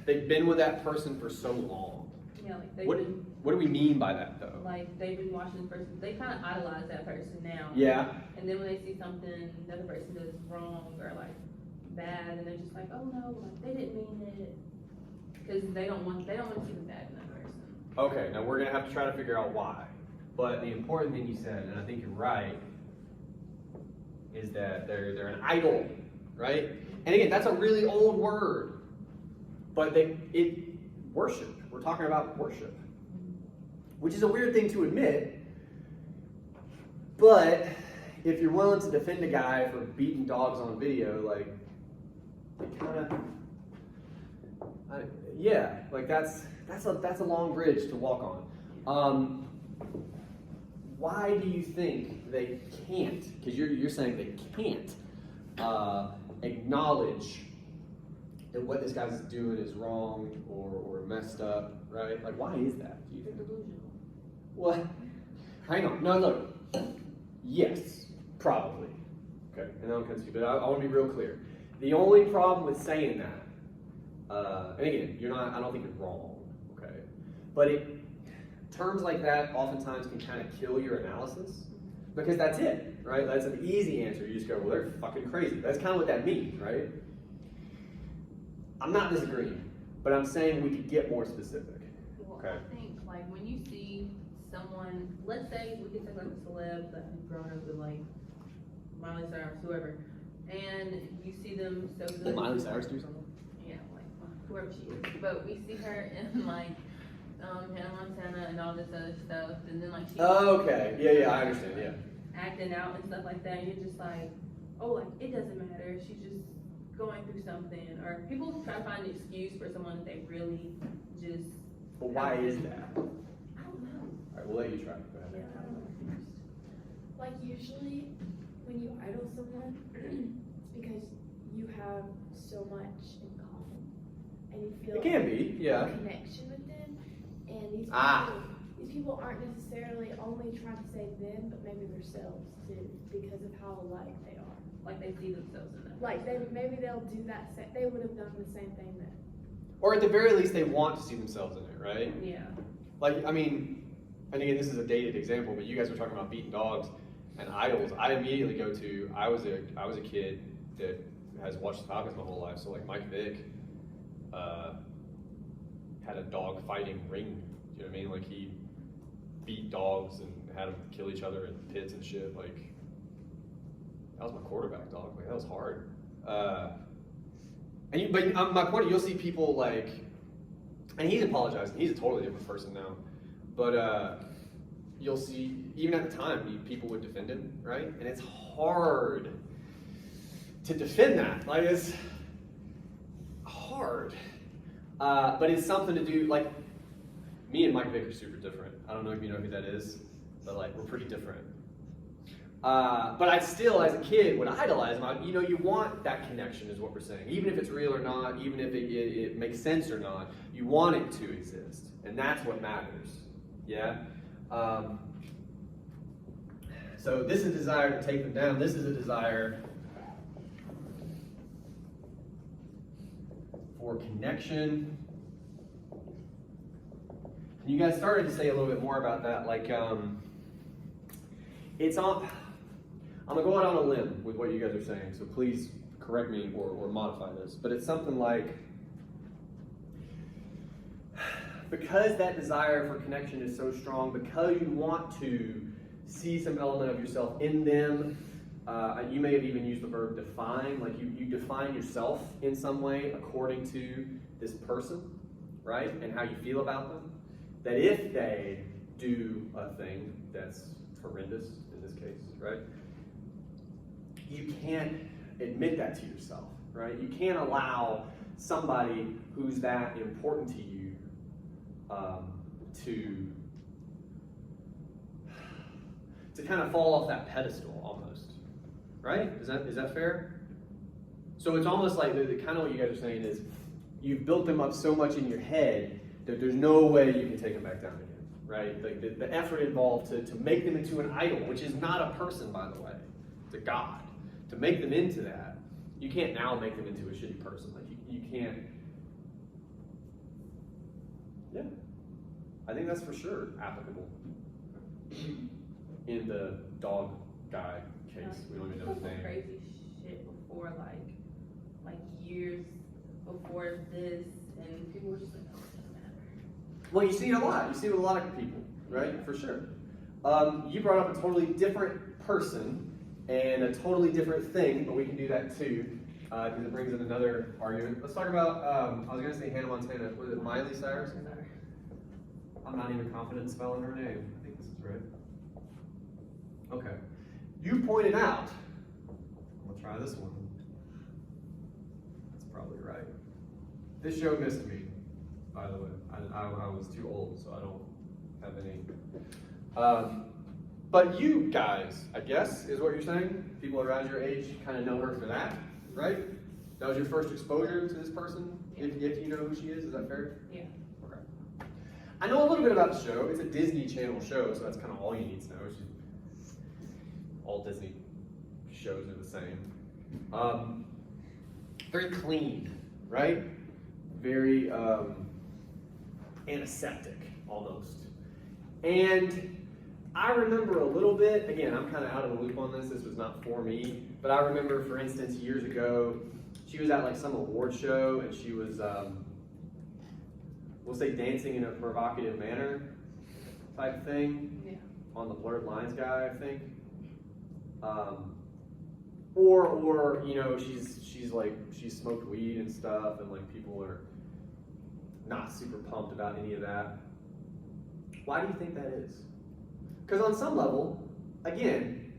they've been with that person for so long. Yeah, like they've What been do we mean by that, though? like they've been watching this person. They kind of idolize that person now. Yeah. And then when they see something the other person does wrong or like bad, and they're just like, oh no, like they didn't mean it, because they don't want to see the bad in that person. Okay, now we're gonna have to try to figure out why. But the important thing you said, and I think you're right, is that they're an idol, right? And again, that's a really old word, but worship. We're talking about worship, which is a weird thing to admit. But if you're willing to defend a guy for beating dogs on video, like, yeah, like that's a long bridge to walk on. Why do you think they can't? Because you're saying they can't acknowledge that what this guy's doing is wrong or messed up, right? Like, why is that? Do you They're think? delusional. What? Hang on. No, look. Yes, probably. Okay, and I'm confused, but I want to be real clear. The only problem with saying that, and again, I don't think you're wrong, okay? But terms like that oftentimes can kind of kill your analysis, because that's it, right? That's an easy answer. You just go, well, they're fucking crazy. That's kind of what that means, right? I'm not disagreeing, but I'm saying we could get more specific. Well, Okay. I think like when you see someone, let's say we could take like a celeb that has grown up with like Miley Cyrus, whoever, and you see them so good. Did Miley Cyrus do something? Yeah, like whoever she is. But we see her in like Hannah Montana and all this other stuff, and then like she Okay. Yeah, I understand. Yeah. acting out and stuff like that, and you're just like, oh, like it doesn't matter. She's just going through something, or people try to find an excuse for someone that they really just. But why is that? I don't know. All right, we'll let you try. Go ahead. Yeah, I don't know. Like usually when you idol someone, it's because you have so much in common and you feel It can be, yeah. a connection with them. And these people aren't necessarily only trying to save them, but maybe themselves too, because of how alike they are. Like they see themselves in that. Like maybe they'll do that. They would have done the same thing that. Or at the very least, they want to see themselves in it, right? Yeah. Like, I mean, and again, this is a dated example, but you guys were talking about beating dogs and idols. I immediately go to, I was a kid that has watched the Falcons my whole life, so like Mike Vick had a dog fighting ring. Do you know what I mean? Like he beat dogs and had them kill each other in pits and shit. Like that was my quarterback, dog. Like that was hard. My point, you'll see people like, and he's apologizing. He's a totally different person now, but you'll see even at the time people would defend him, right? And it's hard to defend that. Like it's hard, but it's something to do. Like me and Mike Vick are super different. I don't know if you know who that is, but like we're pretty different. But I still, as a kid, would idolize him. You want that connection, is what we're saying. Even if it's real or not, even if it makes sense or not, you want it to exist, and that's what matters. Yeah. So this is a desire to take them down. This is a desire for connection. And you guys started to say a little bit more about that, like it's on. I'm gonna go out on a limb with what you guys are saying, so please correct me or modify this. But it's something like, because that desire for connection is so strong, because you want to see some element of yourself in them, you may have even used the verb define, like you define yourself in some way according to this person, right? And how you feel about them. That if they do a thing that's horrendous in this case, right? You can't admit that to yourself, right? You can't allow somebody who's that important to you to kind of fall off that pedestal almost, right? Is that fair? So it's almost like the kind of what you guys are saying is you've built them up so much in your head that there's no way you can take them back down again, right? Like the effort involved to make them into an idol, which is not a person, by the way, it's a God. To make them into that, you can't now make them into a shitty person. Like you can't. Yeah, I think that's for sure applicable in the dog guy case. We don't even know his name. Crazy shit before, like years before this, and people were just like, "Oh, it doesn't matter." Well, you see it a lot. You see it with a lot of people, right? For sure. You brought up a totally different person and a totally different thing, but we can do that too, because it brings in another argument. Let's talk about, I was going to say Hannah Montana. Was it Miley Cyrus? I'm not even confident in spelling her name. I think this is right. Okay. You pointed out, I'm going to try this one. That's probably right. This show missed me, by the way. I was too old, so I don't have any. But you guys, I guess, is what you're saying? People around your age kind of know her for that, right? That was your first exposure to this person, if you know who she is that fair? Yeah. Okay. I know a little bit about the show. It's a Disney Channel show, so that's kind of all you need to know. All Disney shows are the same. Very clean, right? Very antiseptic, almost. And I remember a little bit, again, I'm kind of out of the loop on this was not for me, but I remember, for instance, years ago, she was at like some award show, and she was, we'll say dancing in a provocative manner type thing, Yeah. on the Blurred Lines guy, I think. Or you know, she's smoked weed and stuff, and like people are not super pumped about any of that. Why do you think that is? Because on some level, again,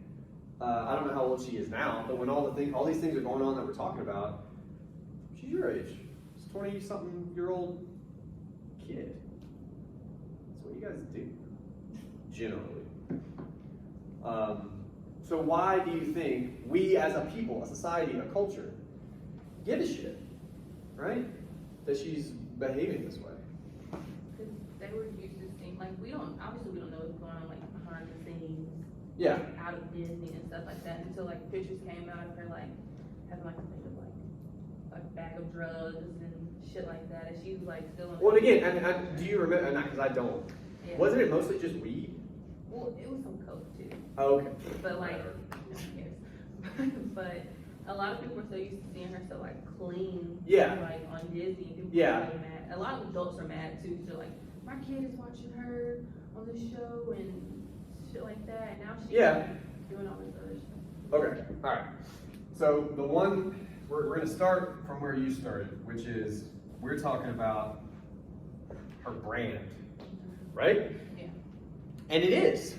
I don't know how old she is now, but when all these things are going on that we're talking about, she's your age. She's a 20-something-year-old kid. That's what you guys do, generally. So why do you think we as a people, a society, a culture, give a shit, right? That she's behaving this way. Because they were used to seeing, like, we don't know what's going on, like, behind the scenes. Yeah. Out of Disney and stuff like that, until, like, pictures came out of her, like, having, like, a thing of, like, a bag of drugs and shit like that, and she was, like, still in. Well, again, and do you remember, not because I don't, Yeah. wasn't it mostly just weed? Well, it was some coke, too. Oh, okay. But like, no one cares. But a lot of people are so used to seeing her so like clean. Yeah. Like on Disney, and people Yeah. are really mad. A lot of adults are mad too. So like, my kid is watching her on the show and shit like that. And now she's Yeah. doing all this other stuff. Okay, all right. So the one, we're going to start from where you started, which is we're talking about her brand, right? Yeah. And it is.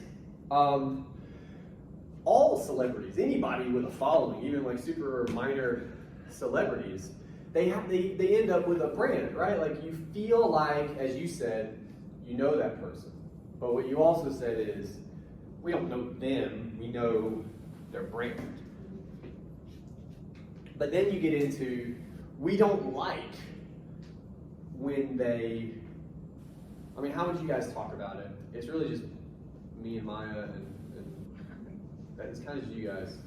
All celebrities, anybody with a following, even like super minor celebrities, they end up with a brand, right? Like you feel like, as you said, you know that person. But what you also said is, we don't know them, we know their brand. But then you get into, we don't like when they, I mean, how would you guys talk about it? It's really just me and Maya, and it's kind of just you guys.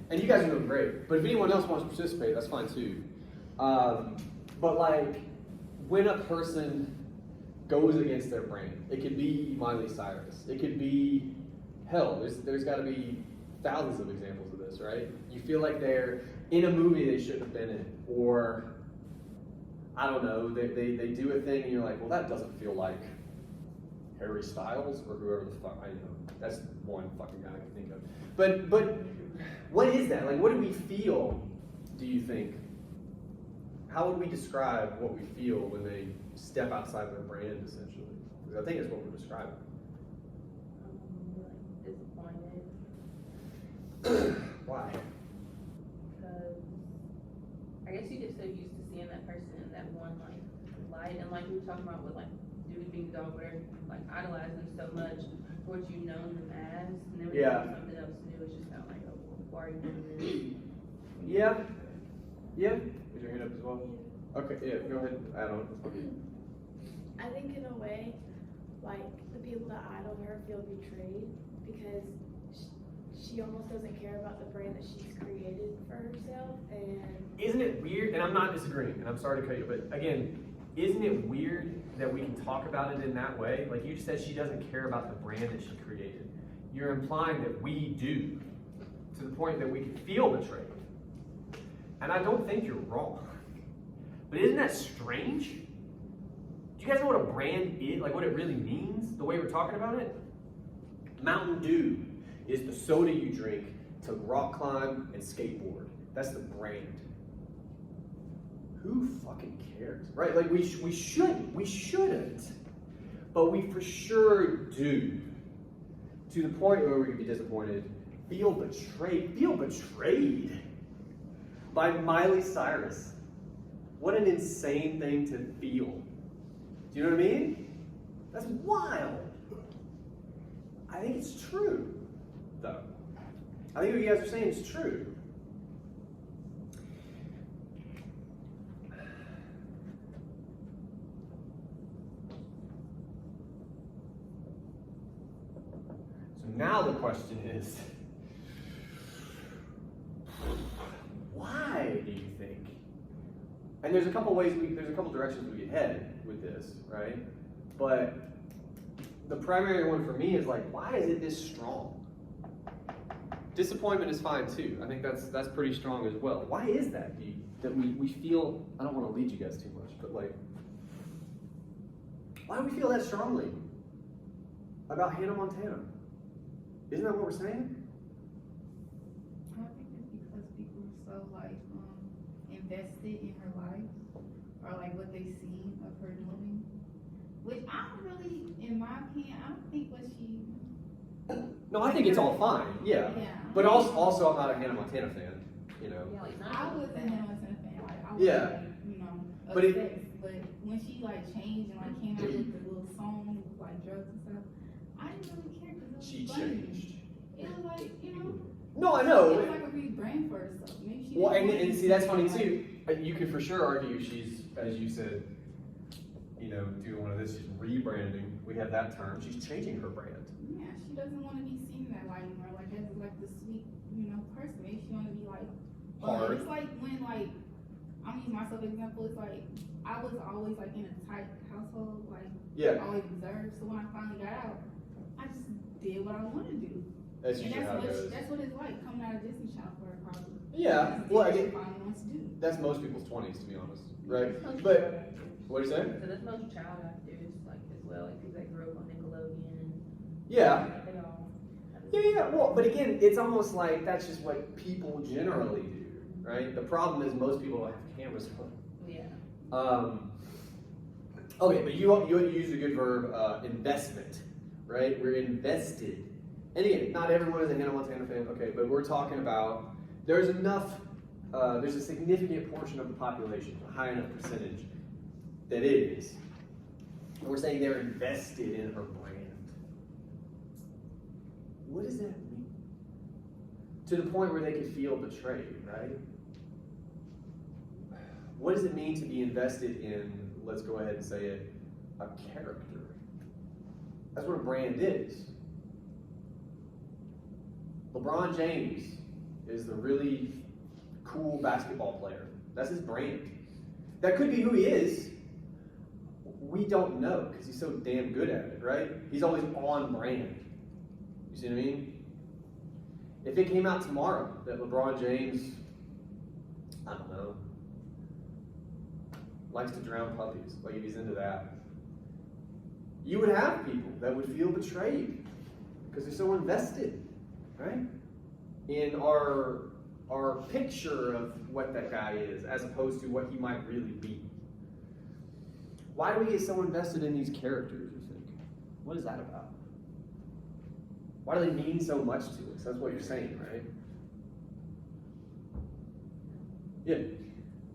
And you guys are doing great. But if anyone else wants to participate, that's fine too. But like, when a person goes against their brand, it could be Miley Cyrus. It could be, hell, there's got to be thousands of examples of this, right? You feel like they're in a movie they shouldn't have been in, or I don't know, they do a thing and you're like, well, that doesn't feel like Harry Styles or whoever the fuck, I know. That's one fucking guy I can think of. But what is that? Like, what do we feel, do you think? How would we describe what we feel when they step outside their brand, essentially? Because I think it's what we're describing. Like disappointed. Why? Because I guess you get so used to seeing that person in that one like light, and like we were talking about with like Dewey being dog, where like idolize them so much for what you know them as, and then when you do something else new, it's just kind of like, oh, well, why are you doing this? Yeah. Yeah. Is your hand up as well? Okay. Yeah. Go ahead. Add on. I think in a way, like the people that idol her feel betrayed because she almost doesn't care about the brand that she's created for herself. And Isn't it weird? And I'm not disagreeing, and I'm sorry to cut you, but again, isn't it weird that we can talk about it in that way? Like you just said, she doesn't care about the brand that she created. You're implying that we do, to the point that we can feel betrayed. And I don't think you're wrong. But isn't that strange? Do you guys know what a brand is? Like what it really means? The way we're talking about it? Mountain Dew is the soda you drink to rock climb and skateboard. That's the brand. Who fucking cares? Right? Like we shouldn't. But we for sure do. To the point where we could be disappointed, feel betrayed by Miley Cyrus. What an insane thing to feel. Do you know what I mean? That's wild. I think it's true, though. I think what you guys are saying is true. So now the question is, why do you think? And there's a couple directions we could head with this, right? But the primary one for me is like, why is it this strong? Disappointment is fine too. I think that's pretty strong as well. Why is that? That we feel, I don't want to lead you guys too much, but like, why do we feel that strongly about Hannah Montana? Isn't that what we're saying? I think it's because people are so like invested in her life, or like what they see of her doing, which I don't really, in my opinion, I don't think what she. No, I think it's all fine. Yeah. But also I'm not a Hannah Montana fan. You know. Yeah, like I was a Hannah Montana fan. Like I was, Yeah. like, you know, But it- obsessed. But when she like changed and like came out with the little song with like drugs and stuff, I didn't really care because it was She funny. changed. It was like, you know, No, I It know. was like a rebrand for herself. Maybe she Well, didn't and want see, to that's be funny like- too. You could for sure argue she's, as you said, doing one of this, she's rebranding. We have that term. She's changing her brand. Yeah, she doesn't want to be seen that light anymore, like as like the sweet, person. Maybe she want to be like Hard. It's like when I'm gonna use myself as example. It's like I was always like in a tight household, like Yeah, always observed. So when I finally got out, I just did what I wanted to do. that's And usually how it goes. that's what it's like coming out of Disney Channel for her probably. Yeah, Just well, did what again, she finally wants to do. that's most people's 20s, to be honest, right? That's most But child what do you say? actors. So that's most child actors, like, as well, like, people that grew up on Nickelodeon, Yeah, they all. yeah. Well, but again, it's almost like that's just what people generally do, right? The problem is most people don't have cameras on. Yeah. Okay, but you used a good verb, investment, right? We're invested. And again, not everyone is a Hannah Montana fan, okay, but we're talking about there's a significant portion of the population, a high enough percentage, that is. And we're saying they're invested in her brand. What does that mean? To the point where they could feel betrayed, right? What does it mean to be invested in, let's go ahead and say it, a character? That's what a brand is. LeBron James is the really cool basketball player. That's his brand. That could be who he is. We don't know because he's so damn good at it, right? He's always on brand. You see what I mean? If it came out tomorrow that LeBron James, I don't know, likes to drown puppies, like if he's into that, you would have people that would feel betrayed because they're so invested, right? In our picture of what that guy is as opposed to what he might really be. Why do we get so invested in these characters, you think? What is that about? Why do they mean so much to us? That's what you're saying, right? Yeah.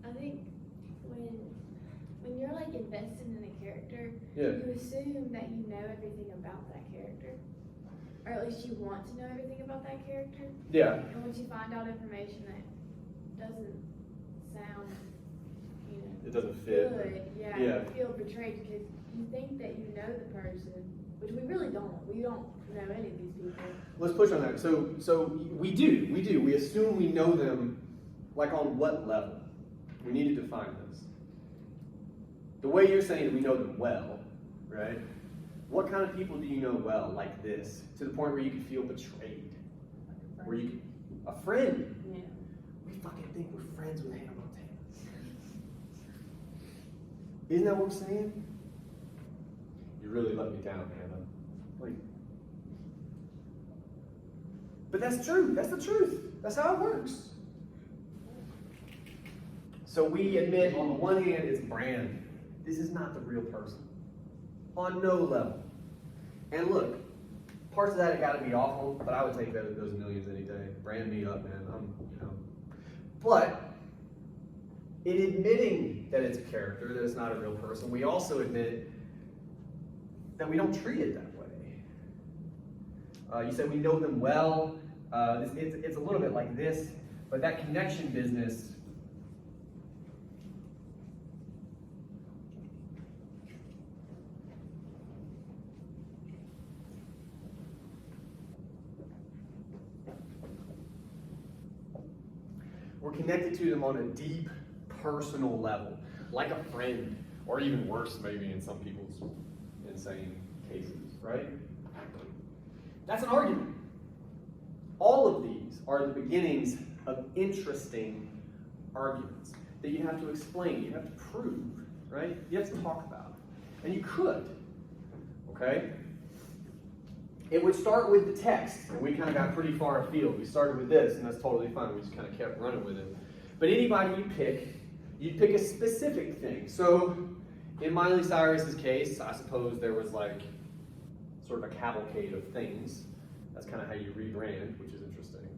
I think when you're like invested in a character, Yeah. you assume that you know everything about that character. Or at least you want to know everything about that character. Yeah. And once you find out information that doesn't sound, It doesn't fit. good, yeah, Yeah. you feel betrayed because you think that you know the person, which we really don't. We don't know any of these people. Let's push on that. So we do. We assume we know them, like on what level? We need to define this. The way you're saying that we know them well, right? What kind of people do you know well, like this, to the point where you can feel betrayed? Where you can, a friend. Yeah. We fucking think we're friends with Hannah Montana. Isn't that what we're saying? You really let me down, Hannah. Like, but that's true. That's the truth. That's how it works. So we admit, on the one hand, it's brand. This is not the real person. On no level. And look, parts of that have got to be awful, but I would take those millions any day. Brand me up, man. But in admitting that it's a character, that it's not a real person, we also admit that we don't treat it that way. You said we know them well. It's a little bit like this, but that connection business. We're connected to them on a deep, personal level, like a friend, or even worse, maybe in some people's insane cases, right? That's an argument. All of these are the beginnings of interesting arguments that you have to explain, you have to prove, right? You have to talk about. And you could, okay? It would start with the text, and we kind of got pretty far afield. We started with this, and that's totally fine. We just kind of kept running with it. But anybody you pick, you'd pick a specific thing. So in Miley Cyrus's case, I suppose there was like sort of a cavalcade of things. That's kind of how you rebrand, which is interesting,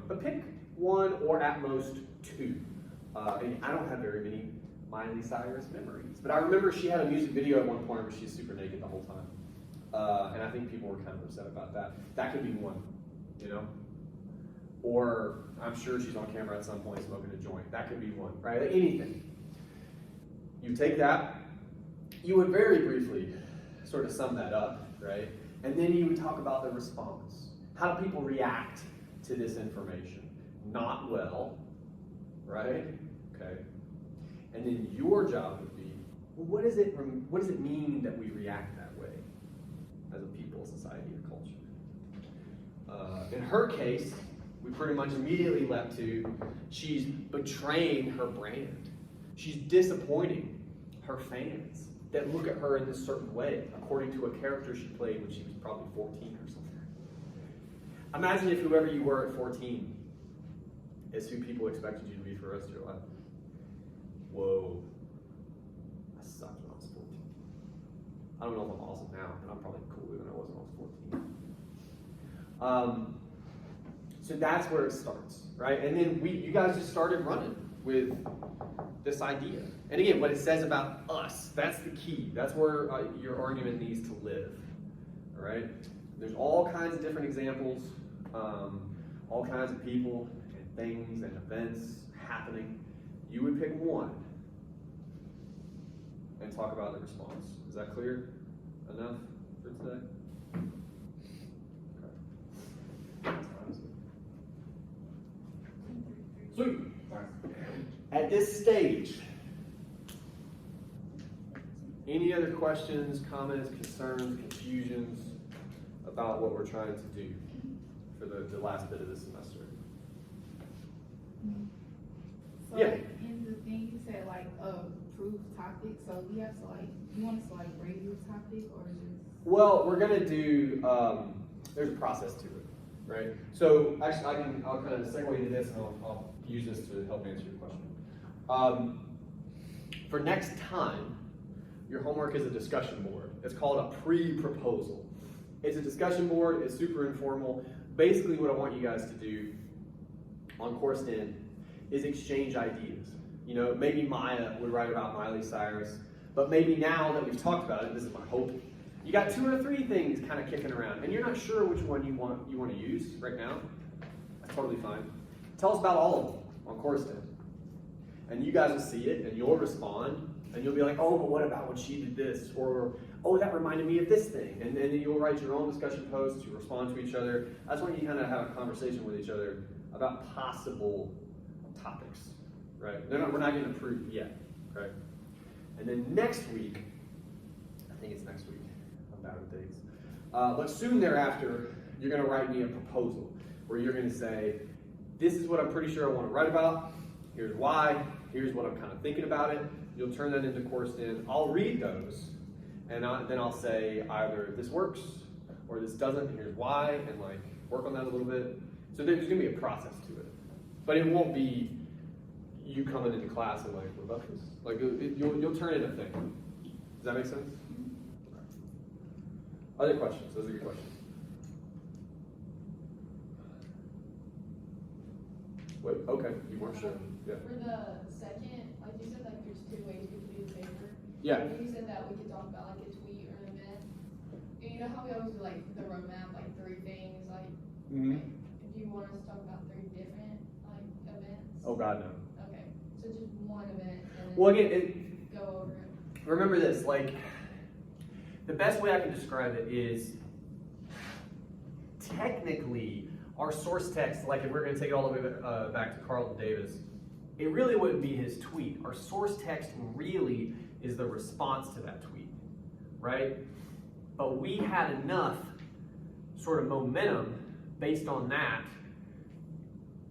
But pick one or at most two. And I don't have very many Miley Cyrus memories, but I remember she had a music video at one point where she's super naked the whole time. And I think people were kind of upset about that. That could be one, Or I'm sure she's on camera at some point smoking a joint. That could be one, right? Like anything. You take that, you would very briefly sort of sum that up, right? And then you would talk about the response. How do people react to this information? Not well, right? Okay. And then your job would be, well, what does it mean that we react that way as a people, society, or culture? In her case, we pretty much immediately leapt to, she's betraying her brand. She's disappointing her fans that look at her in this certain way, according to a character she played when she was probably 14 or something. Imagine if whoever you were at 14 is who people expected you to be for the rest of your life. Whoa. I sucked when I was 14. I don't know if I'm awesome now, but I'm probably cooler than I was when I was 14. So that's where it starts, right? And then you guys just started running with this idea. And again, what it says about us, that's the key. That's where your argument needs to live, all right? There's all kinds of different examples, all kinds of people and things and events happening. You would pick one and talk about the response. Is that clear enough for today? Okay. Sweet. At this stage, any other questions, comments, concerns, confusions about what we're trying to do for the last bit of the semester? So Yeah. like, in the thing you said like proof topic, so we have to like, you want us to like grade your topic or just? Well, we're gonna do, there's a process to it, right? So actually I'll kind of segue into this and I'll use this to help answer your question. For next time, your homework is a discussion board. It's called a pre-proposal. It's a discussion board, it's super informal. Basically what I want you guys to do on Course 10 is exchange ideas. You know, maybe Maya would write about Miley Cyrus, but maybe now that we've talked about it, this is my hope, you got 2 or 3 things kind of kicking around, and you're not sure which one you want to use right now. That's totally fine. Tell us about all of them on Course 10. And you guys will see it, and you'll respond, and you'll be like, oh, but what about when she did this? Or, oh, that reminded me of this thing. And then you'll write your own discussion posts, you respond to each other. That's when you kind of have a conversation with each other about possible topics, right? We're not getting approved yet, right? And then next week, I think it's next week, I'm bad with dates, but soon thereafter, you're gonna write me a proposal where you're gonna say, this is what I'm pretty sure I wanna write about, here's why, here's what I'm kind of thinking about it. You'll turn that into Course 10. I'll read those, and then I'll say either this works or this doesn't, and here's why, and like work on that a little bit. So there's gonna be a process to it. But it won't be you coming into class and like, what about this? Like, you'll turn it a thing. Does that make sense? Other questions? Those are your questions. Wait, okay, you weren't sure. Yeah. For the second, like you said, like there's 2 ways we could do the paper. Yeah. You said that we could talk about like a tweet or an event. And you know how we always do like the roadmap, like 3 things, like if you want us to talk about 3 different like events. Oh God, no. Okay, so just one event and then Well, again, go over it. remember this, like, the best way I can describe it is technically our source text, like if we're going to take it all the way back to Carlton Davis, it really wouldn't be his tweet. Our source text really is the response to that tweet, right? But we had enough sort of momentum based on that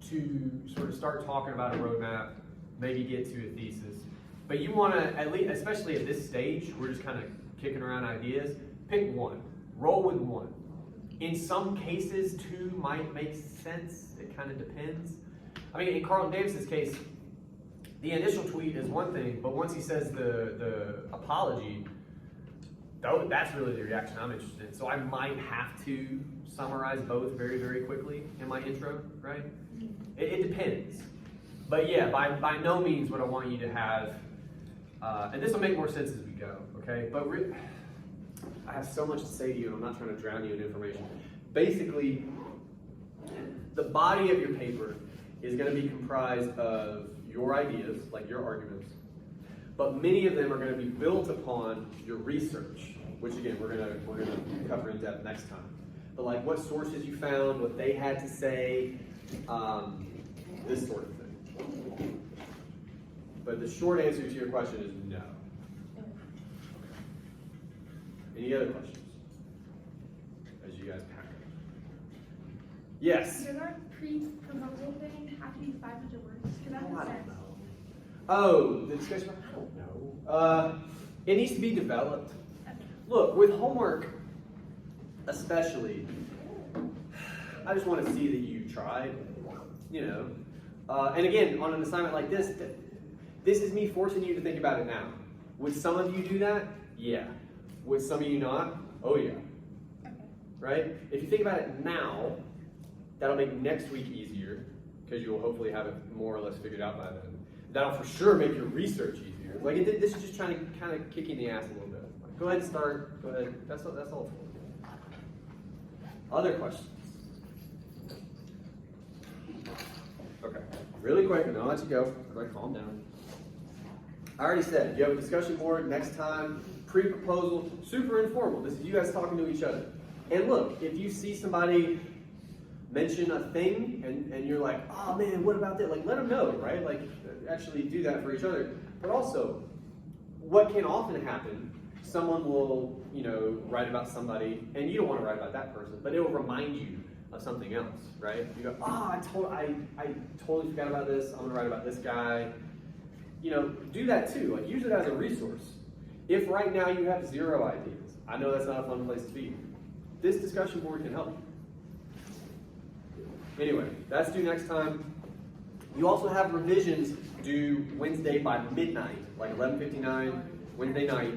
to sort of start talking about a roadmap, maybe get to a thesis. But you want to, at least, especially at this stage, we're just kind of kicking around ideas, pick one, roll with one. In some cases, 2 might make sense, it kind of depends. I mean, in Carlton Davis's case, the initial tweet is one thing, but once he says the apology, that's really the reaction I'm interested in. So I might have to summarize both very, very quickly in my intro, right? It depends. But yeah, by no means would I want you to have, and this will make more sense as we go, okay? But I have so much to say to you, and I'm not trying to drown you in information. Basically, The body of your paper is going to be comprised of your ideas, like your arguments, but many of them are going to be built upon your research, which again we're gonna cover in depth next time. But like what sources you found, what they had to say, this sort of thing. But the short answer to your question is no. Any other questions? As you guys pack up. Yes. Does our pre-proposal thing have to be 500 words? Because that I makes don't sense. know. Oh, the discussion. I don't know. It needs to be developed. Look, with homework, especially, I just want to see that you tried. You know. And again, on an assignment like this, this is me forcing you to think about it now. Would some of you do that? Yeah. Would some of you not? Oh yeah. Okay. Right? If you think about it now, that'll make next week easier because you'll hopefully have it more or less figured out by then. That'll for sure make your research easier. Like this is just trying to kind of kick you in the ass a little bit. Like, go ahead and start. Go ahead. That's all. It's for. Other questions? Okay. Really quick, and I'll let you go. Everybody, calm down. I already said you have a discussion board next time. Pre-proposal, super informal. This is you guys talking to each other. And look, if you see somebody mention a thing and you're like, oh man, what about that? Like, let them know, right? Like, actually do that for each other. But also, what can often happen, someone will, write about somebody, and you don't want to write about that person, but it will remind you of something else, right? You go, I totally forgot about this. I'm going to write about this guy. Do that too. Like, use it as a resource. If right now you have 0 ideas, I know that's not a fun place to be. This discussion board can help. Anyway, that's due next time. You also have revisions due Wednesday by midnight, like 11:59 Wednesday night,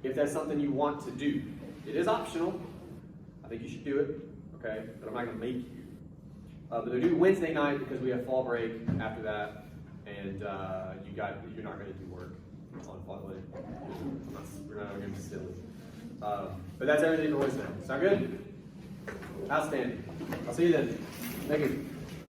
if that's something you want to do. It is optional. I think you should do it, okay? But I'm not going to make you. But they're due Wednesday night because we have fall break after that, and you're not going to do work on fall break. We're not going to be silly. But that's everything for Wednesday. Sound good? Outstanding. I'll see you then. Thank you.